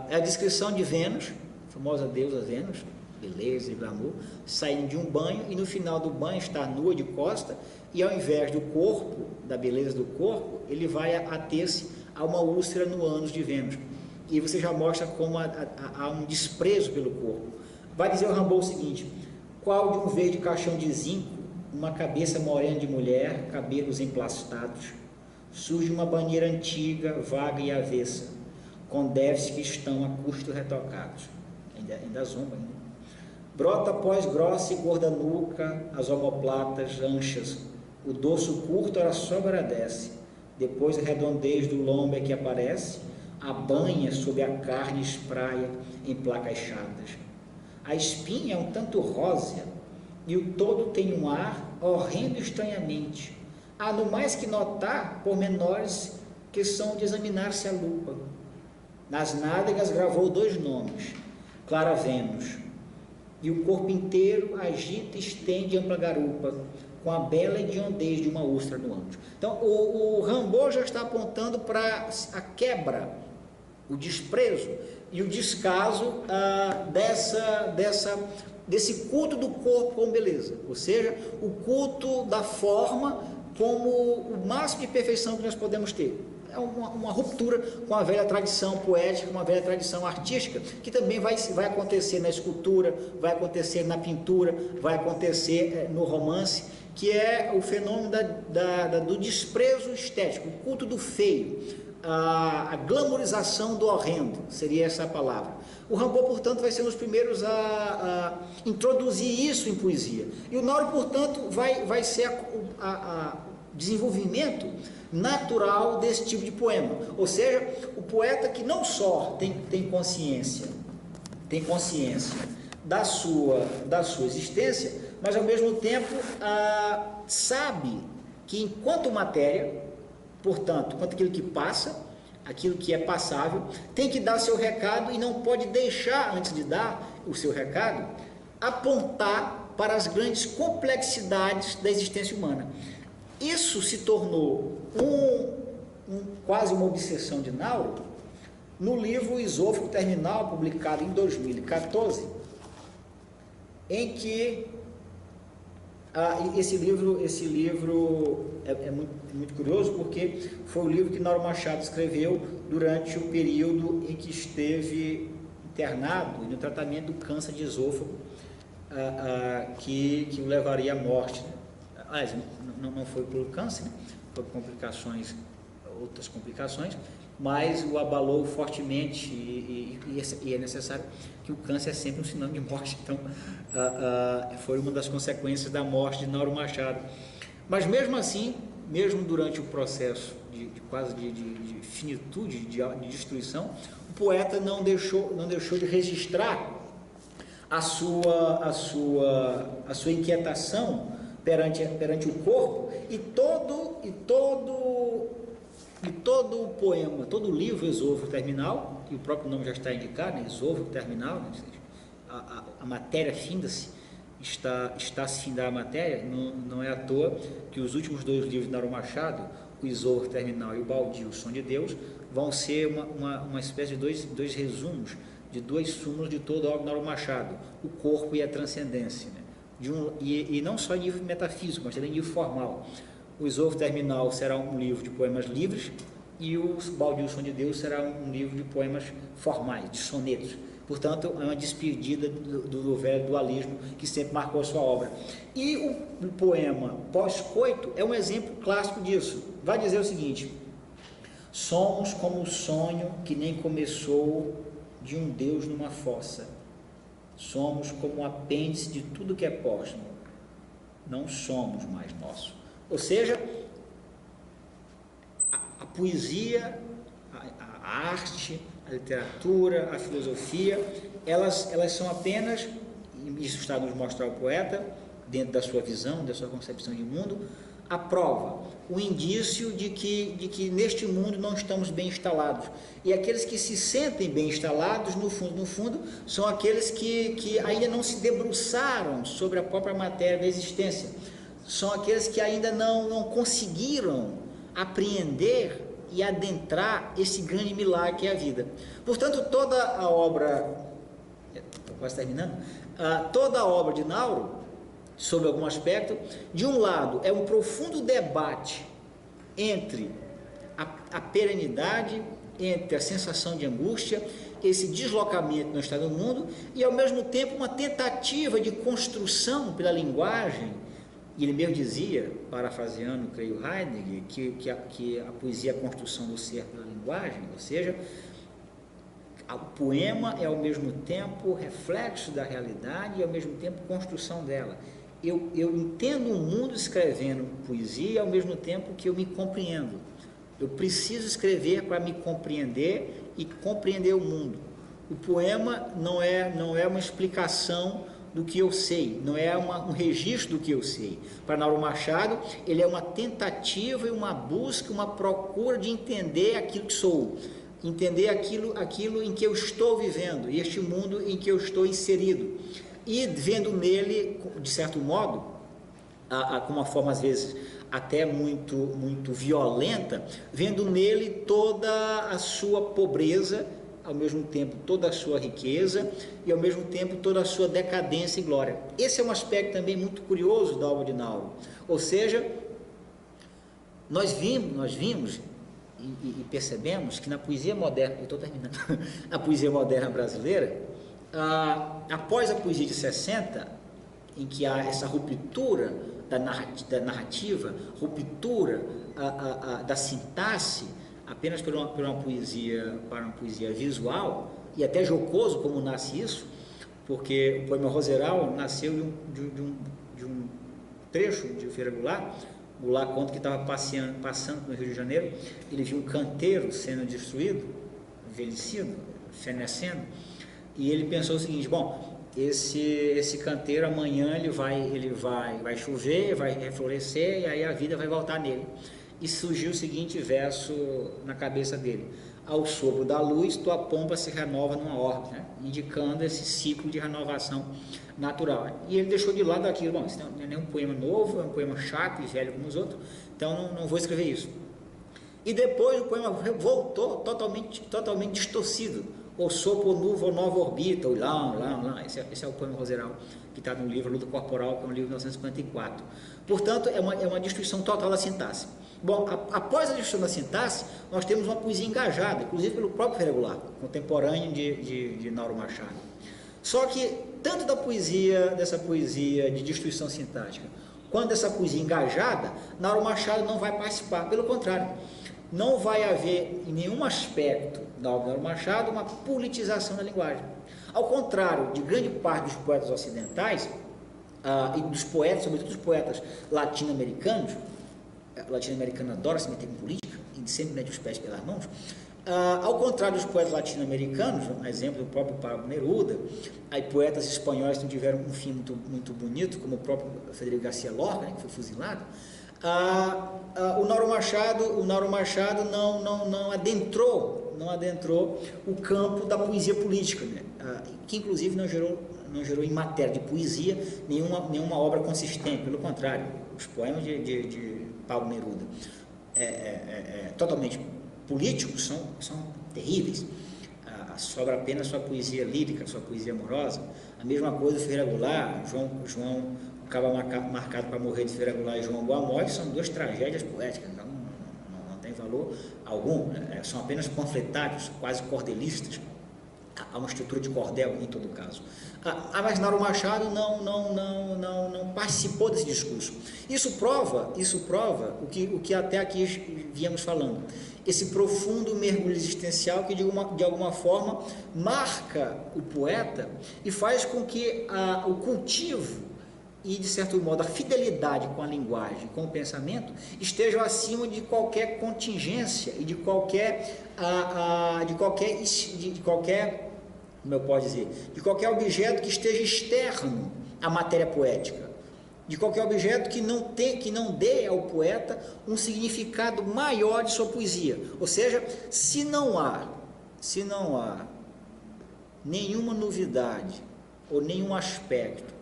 É a descrição de Vênus, a famosa deusa Vênus, beleza e glamour, saindo de um banho, e no final do banho está nua de costa, e ao invés do corpo, da beleza do corpo, ele vai ater-se a uma úlcera no ânus de Vênus. E você já mostra como há um desprezo pelo corpo. Vai dizer o Rimbaud o seguinte: qual de um verde caixão de zinco, uma cabeça morena de mulher, cabelos emplastados, surge uma banheira antiga, vaga e avessa, com déficits que estão a custo retocados. Ainda zomba, ainda. Brota após grossa e gorda nuca, as omoplatas anchas, o dorso curto ora sobe ora desce, depois a redondez do lombo é que aparece, a banha sob a carne espraia em placas chatas. A espinha é um tanto rósea, e o todo tem um ar horrendo estranhamente. Há no mais que notar pormenores que são de examinar-se à lupa. Nas nádegas gravou 2 nomes, Clara Vênus, e o corpo inteiro agita e estende ampla garupa, com a bela hediondez de uma ostra no ânus. Então, o Rimbaud já está apontando para a quebra, o desprezo e o descaso desse culto do corpo como beleza, ou seja, o culto da forma como o máximo de perfeição que nós podemos ter. É uma ruptura com a velha tradição poética, com a velha tradição artística, que também vai acontecer na escultura, vai acontecer na pintura, vai acontecer no romance, que é o fenômeno do desprezo estético, o culto do feio, a glamorização do horrendo, seria essa a palavra. O Rimbaud, portanto, vai ser um dos primeiros a introduzir isso em poesia. E o Nauro, portanto, vai ser o desenvolvimento natural desse tipo de poema. Ou seja, o poeta que não só tem consciência da sua existência, mas ao mesmo tempo sabe que enquanto matéria, portanto, quanto aquilo que passa, aquilo que é passável, tem que dar seu recado e não pode deixar, antes de dar o seu recado, apontar para as grandes complexidades da existência humana. Isso se tornou quase uma obsessão de Nauro no livro Isôfago Terminal, publicado em 2014, em que esse livro é muito curioso, porque foi o livro que Nauro Machado escreveu durante o período em que esteve internado no tratamento do câncer de esôfago, que o levaria à morte. Aliás, não foi por câncer, né? Foi por outras complicações, mas o abalou fortemente e é necessário que o câncer é sempre um sinônimo de morte. Então, foi uma das consequências da morte de Nauro Machado. Mas mesmo assim, mesmo durante o processo de finitude, de destruição, o poeta não deixou de registrar a sua inquietação perante o corpo, e todo o poema, todo o livro Esôfago Terminal, e o próprio nome já está indicado, né? Esôfago Terminal, né? A matéria finda-se, está a se findar a matéria. Não é à toa que os últimos dois livros de Nauro Machado, o Esôfago Terminal e o Baldio, o Som de Deus, vão ser uma espécie de dois resumos, de duas súmulas de toda a obra de Nauro Machado, o corpo e a transcendência, né? E não só em nível metafísico, mas também em nível formal. O Esôfago Terminal será um livro de poemas livres, e o Baldio, o Som de Deus, será um livro de poemas formais, de sonetos. Portanto, é uma despedida do velho dualismo que sempre marcou a sua obra. E o poema Pós-Coito é um exemplo clássico disso. Vai dizer o seguinte: somos como o sonho que nem começou de um Deus numa fossa. Somos como o apêndice de tudo que é póstumo. Não somos mais nosso. Ou seja, a poesia, a arte, a literatura, a filosofia, elas são apenas, isso está a nos mostrar o poeta, dentro da sua visão, da sua concepção de mundo, a prova, o indício de que neste mundo não estamos bem instalados. E aqueles que se sentem bem instalados, no fundo, são aqueles que ainda não se debruçaram sobre a própria matéria da existência. São aqueles que ainda não conseguiram apreender e adentrar esse grande milagre que é a vida. Portanto, toda a obra, estou quase terminando, toda a obra de Nauro, sob algum aspecto, de um lado é um profundo debate entre a perenidade, entre a sensação de angústia, esse deslocamento no estado do mundo, e ao mesmo tempo uma tentativa de construção pela linguagem. E ele mesmo dizia, parafraseando, creio, Heidegger, que a poesia é a construção do ser pela linguagem, ou seja, o poema é ao mesmo tempo reflexo da realidade e ao mesmo tempo construção dela. Eu entendo o mundo escrevendo poesia ao mesmo tempo que eu me compreendo. Eu preciso escrever para me compreender e compreender o mundo. O poema não é uma explicação do que eu sei, não é um registro do que eu sei. Para Nauro Machado, ele é uma tentativa e uma busca, uma procura de entender aquilo que sou, entender aquilo em que eu estou vivendo, e este mundo em que eu estou inserido, e vendo nele, de certo modo, com uma forma às vezes até muito violenta, vendo nele toda a sua pobreza, ao mesmo tempo toda a sua riqueza e ao mesmo tempo toda a sua decadência e glória. Esse é um aspecto também muito curioso da obra de Nauro. Ou seja, nós vimos e percebemos que na poesia moderna, eu estou terminando, a poesia moderna brasileira, após a poesia de 60, em que há essa ruptura da narrativa, ruptura da sintaxe, apenas por uma poesia, para uma poesia visual, e até jocoso como nasce isso, porque o poema Roseral nasceu de um trecho de Feira Goulart. Goulart conta que estava passando no Rio de Janeiro, ele viu um canteiro sendo destruído, envelhecido, fenecendo, e ele pensou o seguinte: bom, esse canteiro amanhã ele vai chover, vai reflorescer, e aí a vida vai voltar nele. E surgiu o seguinte verso na cabeça dele: ao sopro da luz, tua pompa se renova numa orbe, né? Indicando esse ciclo de renovação natural. E ele deixou de lado aquilo. Bom, isso não é nem um poema novo, é um poema chato e velho como os outros, então não vou escrever isso. E depois o poema voltou totalmente distorcido. O sopro nuvo, nova orbita, o lá. Esse é o poema Roseral, que está no livro Luta Corporal, que é um livro de 1954. Portanto, é uma destruição total da sintaxe. Bom, após a destruição da sintaxe, nós temos uma poesia engajada, inclusive pelo próprio Feira Goulart, contemporâneo de Nauro Machado. Só que, tanto dessa poesia de destruição sintática, quanto dessa poesia engajada, Nauro Machado não vai participar. Pelo contrário, não vai haver em nenhum aspecto da obra de Nauro Machado uma politização da linguagem. Ao contrário de grande parte dos poetas ocidentais, e dos poetas, sobretudo dos poetas latino-americanos, latino-americano adora se meter em política e sempre mete os pés pelas mãos. Ao contrário dos poetas latino-americanos, um exemplo do próprio Pablo Neruda, aí poetas espanhóis que não tiveram um fim muito bonito, como o próprio Federico Garcia Lorca, né, que foi fuzilado. O Nauro Machado não adentrou o campo da poesia política, né, que inclusive não gerou em matéria de poesia nenhuma obra consistente. Pelo contrário, os poemas de Pablo Neruda totalmente políticos são terríveis. Sobra apenas sua poesia lírica, sua poesia amorosa. A mesma coisa Feira Goulart, João acaba marcado para morrer de Feira Goulart e João Boa-Morte, são duas tragédias poéticas, então não tem valor algum, são apenas panfletários, quase cordelistas. Há uma estrutura de cordel em todo caso. Mas Nauro Machado não participou desse discurso. Isso prova o que até aqui viemos falando. Esse profundo mergulho existencial que de alguma forma marca o poeta e faz com que o cultivo e, de certo modo, a fidelidade com a linguagem, com o pensamento, estejam acima de qualquer contingência e de qualquer como eu posso dizer, de qualquer objeto que esteja externo à matéria poética, de qualquer objeto que não dê ao poeta um significado maior de sua poesia. Ou seja, se não há nenhuma novidade, ou nenhum aspecto,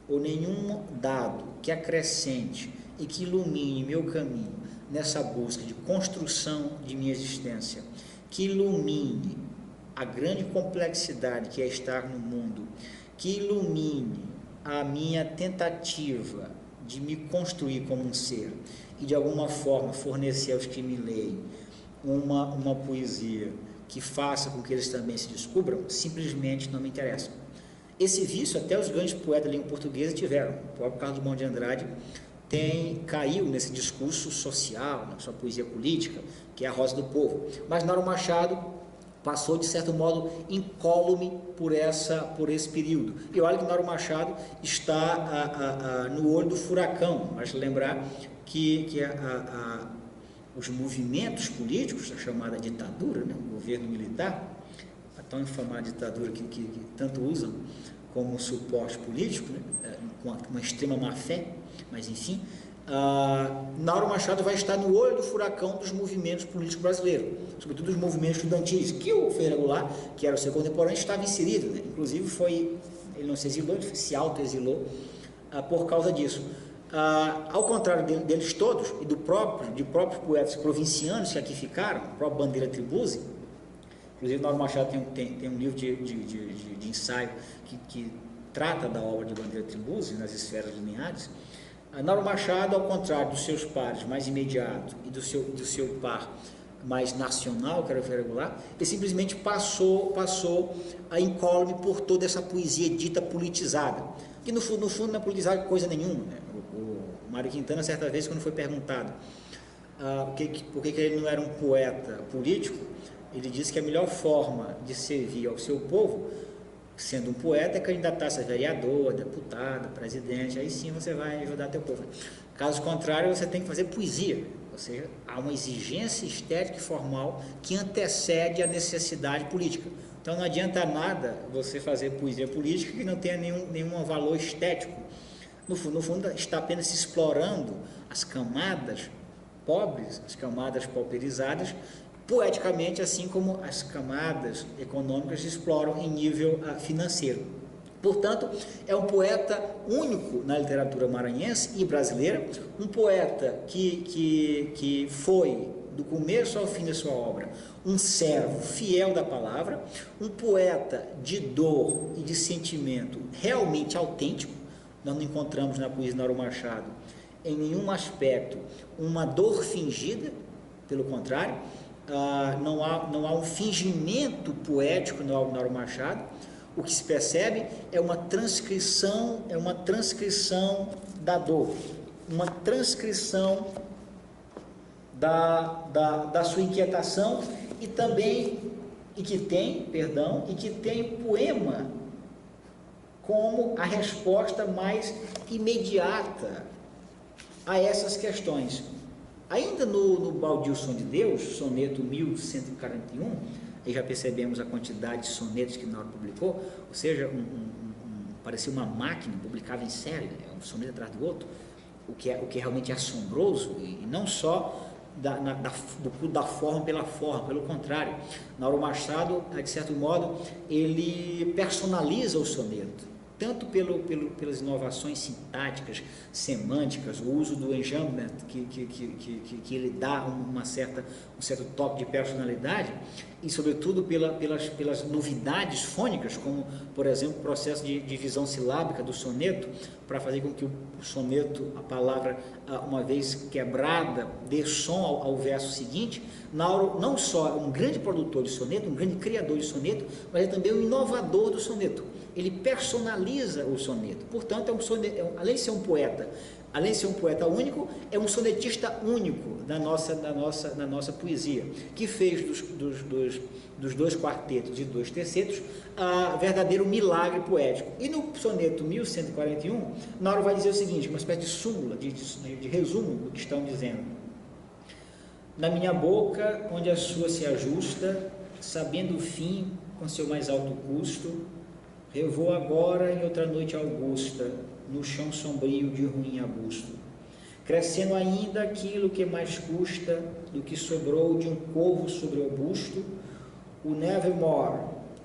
ou nenhum dado que acrescente e que ilumine meu caminho nessa busca de construção de minha existência, que ilumine a grande complexidade que é estar no mundo, que ilumine a minha tentativa de me construir como um ser e de alguma forma fornecer aos que me leem uma poesia que faça com que eles também se descubram, simplesmente não me interessa. Esse vício até os grandes poetas da língua portuguesa tiveram. O próprio Carlos Drummond de Andrade caiu nesse discurso social, na sua poesia política, que é a Rosa do Povo. Mas Nauro Machado passou, de certo modo, incólume por esse período. E olha que Nauro Machado está no olho do furacão. Mas lembrar que os movimentos políticos, a chamada ditadura, né, o governo militar, a tão infamada ditadura que tanto usam como suporte político, né, com uma extrema má-fé, mas enfim, Nauro Machado vai estar no olho do furacão dos movimentos políticos brasileiros, sobretudo os movimentos estudantis, que o Feira Goulart, que era o seu contemporâneo, estava inserido, né? Inclusive ele não se exilou, ele se autoexilou por causa disso. Ao contrário deles todos, e de próprios poetas provincianos que aqui ficaram, o próprio Bandeira Tribuzzi. Inclusive Nauro Machado tem um livro de ensaio que trata da obra de Bandeira Tribuzzi, nas esferas lineares. Nauro Machado, ao contrário dos seus pares mais imediatos e do seu par mais nacional, que era o Feira Goulart, ele simplesmente passou a incólume por toda essa poesia dita politizada, que no fundo não é politizada coisa nenhuma, né? O Mário Quintana, certa vez, quando foi perguntado por que ele não era um poeta político? Ele disse que a melhor forma de servir ao seu povo, sendo um poeta, é candidatar-se a vereador, deputado, presidente, aí sim você vai ajudar teu povo. Caso contrário, você tem que fazer poesia, ou seja, há uma exigência estética e formal que antecede a necessidade política. Então não adianta nada você fazer poesia política que não tenha nenhum valor estético. No fundo, está apenas explorando as camadas pobres, as camadas pauperizadas, poeticamente, assim como as camadas econômicas exploram em nível financeiro. Portanto, é um poeta único na literatura maranhense e brasileira, um poeta que foi, do começo ao fim da sua obra, um servo fiel da palavra, um poeta de dor e de sentimento realmente autêntico. Nós não encontramos na poesia de Nauro Machado, em nenhum aspecto, uma dor fingida, pelo contrário, não há um fingimento poético no Nauro Machado. O que se percebe é uma transcrição da dor, uma transcrição da sua inquietação e que tem poema como a resposta mais imediata a essas questões. Ainda no Baldio Som de Deus, soneto 1141, aí já percebemos a quantidade de sonetos que Nauro publicou, ou seja, parecia uma máquina, publicava em série, um soneto atrás do outro, o que é realmente assombroso, e não só da forma pela forma, pelo contrário. Nauro Machado, de certo modo, ele personaliza o soneto, tanto pelas inovações sintáticas, semânticas, o uso do enjambment, que ele dá um certo toque de personalidade, e sobretudo pelas novidades fônicas, como, por exemplo, o processo de divisão silábica do soneto, para fazer com que o soneto, a palavra, uma vez quebrada, dê som ao verso seguinte. Nauro não só é um grande produtor de soneto, um grande criador de soneto, mas é também um inovador do soneto. Ele personaliza o soneto. Portanto, além de ser um poeta único, é um sonetista único na nossa poesia, que fez dos dois quartetos e dois tercetos verdadeiro milagre poético. E no soneto 1141, Nauro vai dizer o seguinte, uma espécie de súmula, de resumo do que estão dizendo: na minha boca, onde a sua se ajusta, sabendo o fim com seu mais alto custo, revou agora em outra noite augusta, no chão sombrio de ruim abusto, crescendo ainda aquilo que mais custa do que sobrou de um corvo sobre o busto, o nevermore,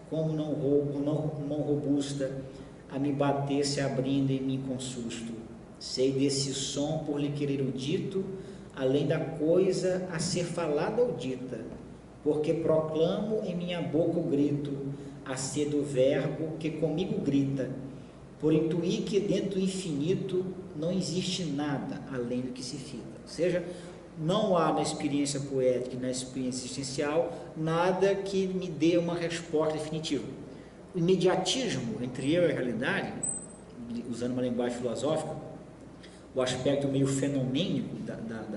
como mão robusta, a me bater se abrindo em mim com susto. Sei desse som por lhe querer o dito, além da coisa a ser falada ou dita, porque proclamo em minha boca o grito, a ser do verbo que comigo grita, por intuir que dentro do infinito não existe nada além do que se fita. Ou seja, não há na experiência poética e na experiência existencial nada que me dê uma resposta definitiva. O imediatismo entre eu e a realidade, usando uma linguagem filosófica, o aspecto meio fenomênico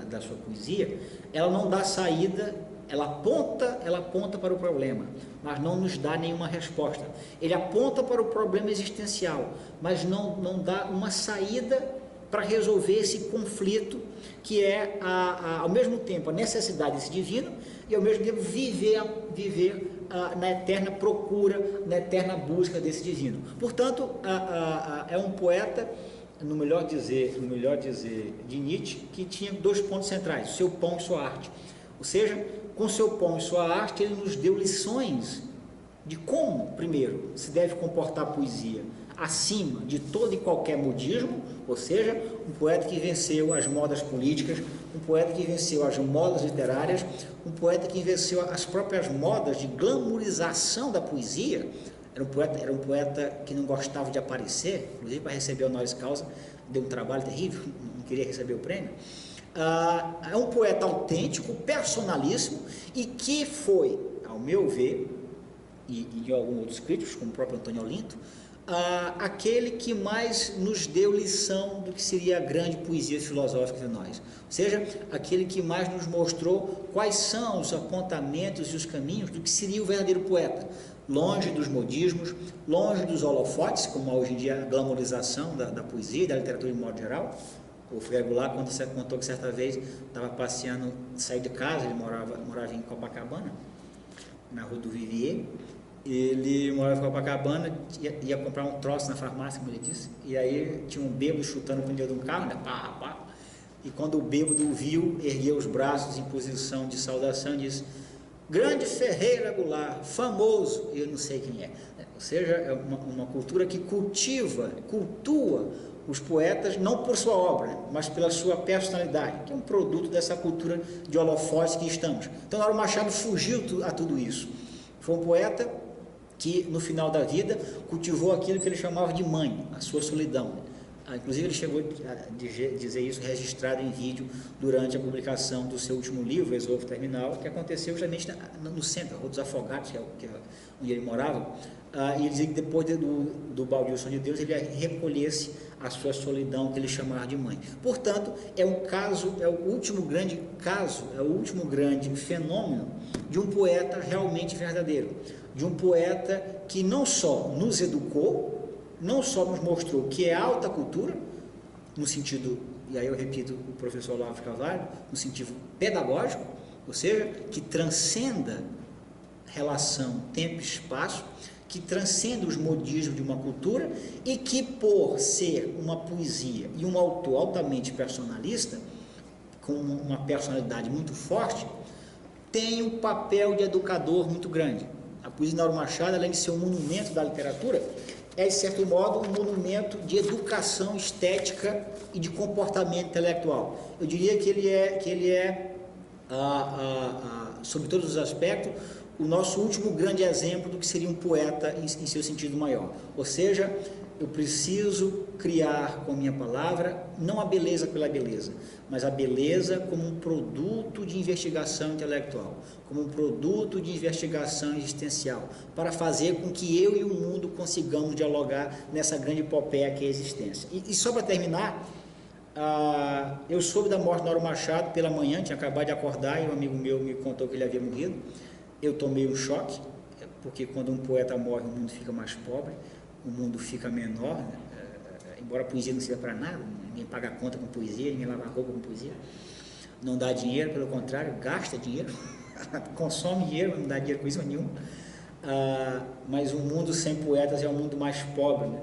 da sua poesia, ela não dá saída, ela aponta para o problema, mas não nos dá nenhuma resposta. Ele aponta para o problema existencial, mas não dá uma saída para resolver esse conflito, que é, ao mesmo tempo, a necessidade desse divino e, ao mesmo tempo, viver na eterna procura, na eterna busca desse divino. Portanto, é um poeta, no melhor dizer de Nietzsche, que tinha dois pontos centrais: seu pão e sua arte. Ou seja, com seu pão e sua arte, ele nos deu lições de como, primeiro, se deve comportar a poesia acima de todo e qualquer modismo, ou seja, um poeta que venceu as modas políticas, um poeta que venceu as modas literárias, um poeta que venceu as próprias modas de glamourização da poesia. Era um poeta que não gostava de aparecer, inclusive para receber o honoris causa, deu um trabalho terrível, não queria receber o prêmio. É um poeta autêntico, personalíssimo, e que foi, ao meu ver, e de alguns outros críticos, como o próprio Antônio Olinto, aquele que mais nos deu lição do que seria a grande poesia filosófica de nós, ou seja, aquele que mais nos mostrou quais são os apontamentos e os caminhos do que seria o verdadeiro poeta, longe dos modismos, longe dos holofotes, como hoje em dia a glamorização da poesia e da literatura de modo geral. O Frei Goulart contou que certa vez estava passeando, saiu de casa, ele morava em Copacabana, na Rua do Vivier. Ele morava em Copacabana, ia comprar um troço na farmácia, como ele disse, e aí tinha um bêbado chutando o pneu de um carro, né? Pá, pá. E quando o bêbado o viu, ergueu os braços em posição de saudação e disse: Grande Ferreira Goulart, famoso, eu não sei quem é. Ou seja, é uma cultura que cultua os poetas, não por sua obra, mas pela sua personalidade, que é um produto dessa cultura de holofotes que estamos. Então, Lauro Machado fugiu a tudo isso. Foi um poeta que, no final da vida, cultivou aquilo que ele chamava de mãe, a sua solidão. Inclusive, ele chegou a dizer isso registrado em vídeo durante a publicação do seu último livro, Esouvo Terminal, que aconteceu justamente no centro, a Rua dos Afogados, que é onde ele morava. E ele dizia que depois do Baldio Som de Deus, ele recolhesse a sua solidão, que ele chamava de mãe. Portanto, é o último grande caso, é o último grande fenômeno de um poeta realmente verdadeiro, de um poeta que não só nos educou, não só nos mostrou que é alta cultura, no sentido, e aí eu repito o professor Olavo de Carvalho, no sentido pedagógico, ou seja, que transcenda relação tempo e espaço, que transcenda os modismos de uma cultura e que, por ser uma poesia e um autor altamente personalista, com uma personalidade muito forte, tem um papel de educador muito grande. A poesia de Lauro Machado, além de ser um monumento da literatura, é, de certo modo, um monumento de educação estética e de comportamento intelectual. Eu diria que ele é sob todos os aspectos, o nosso último grande exemplo do que seria um poeta em seu sentido maior. Ou seja, eu preciso criar com a minha palavra, não a beleza pela beleza, mas a beleza como um produto de investigação intelectual, como um produto de investigação existencial, para fazer com que eu e o mundo consigamos dialogar nessa grande epopeia que é a existência. E só para terminar, eu soube da morte de Lauro Machado pela manhã, tinha acabado de acordar e um amigo meu me contou que ele havia morrido. Eu tomei um choque, porque quando um poeta morre, o mundo fica mais pobre, o mundo fica menor, né? Embora a poesia não sirva para nada, ninguém paga a conta com poesia, ninguém lava a roupa com poesia, não dá dinheiro, pelo contrário, gasta dinheiro, consome dinheiro, não dá dinheiro com isso nenhum. Mas um mundo sem poetas é um mundo mais pobre, né?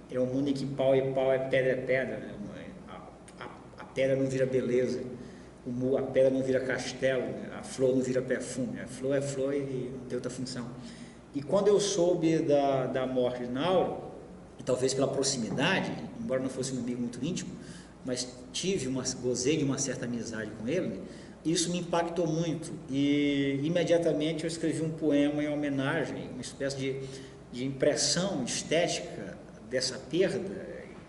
É um mundo em que pau é pau, pedra é pedra, né? A pedra não vira beleza, a pedra não vira castelo, né? A flor não vira perfume, a flor é flor e não tem outra função. E quando eu soube da morte de Lauro, e talvez pela proximidade, embora não fosse um amigo muito íntimo, mas gozei de uma certa amizade com ele, isso me impactou muito, e imediatamente eu escrevi um poema em homenagem, uma espécie de impressão estética dessa perda,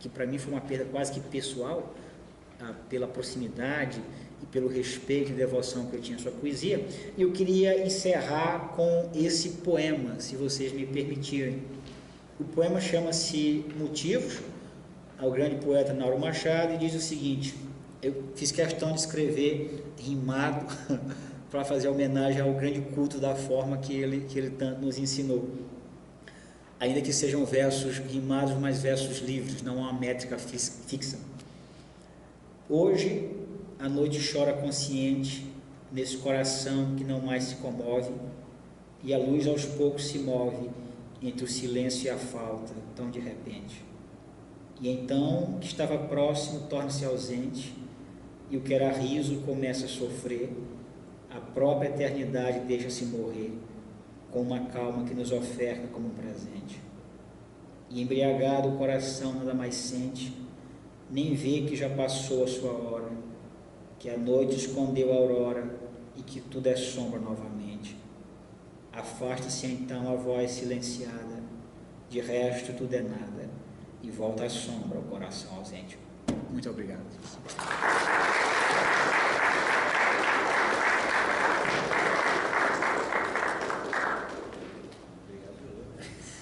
que para mim foi uma perda quase que pessoal, pela proximidade e pelo respeito e devoção que eu tinha à sua poesia. E eu queria encerrar com esse poema, se vocês me permitirem. O poema chama-se Motivos, ao grande poeta Lauro Machado, e diz o seguinte: eu fiz questão de escrever rimado para fazer homenagem ao grande culto da forma que ele tanto nos ensinou. Ainda que sejam versos rimados, mas versos livres, não há uma métrica fixa. Hoje a noite chora consciente nesse coração que não mais se comove, e a luz aos poucos se move entre o silêncio e a falta, tão de repente. E então o que estava próximo torna-se ausente, e o que era riso começa a sofrer, a própria eternidade deixa-se morrer, com uma calma que nos oferta como um presente. E embriagado o coração nada mais sente, nem vê que já passou a sua hora, que a noite escondeu a aurora e que tudo é sombra novamente. Afasta-se então a voz silenciada, de resto tudo é nada, e volta a sombra ao coração ausente. Muito obrigado.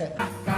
Obrigado.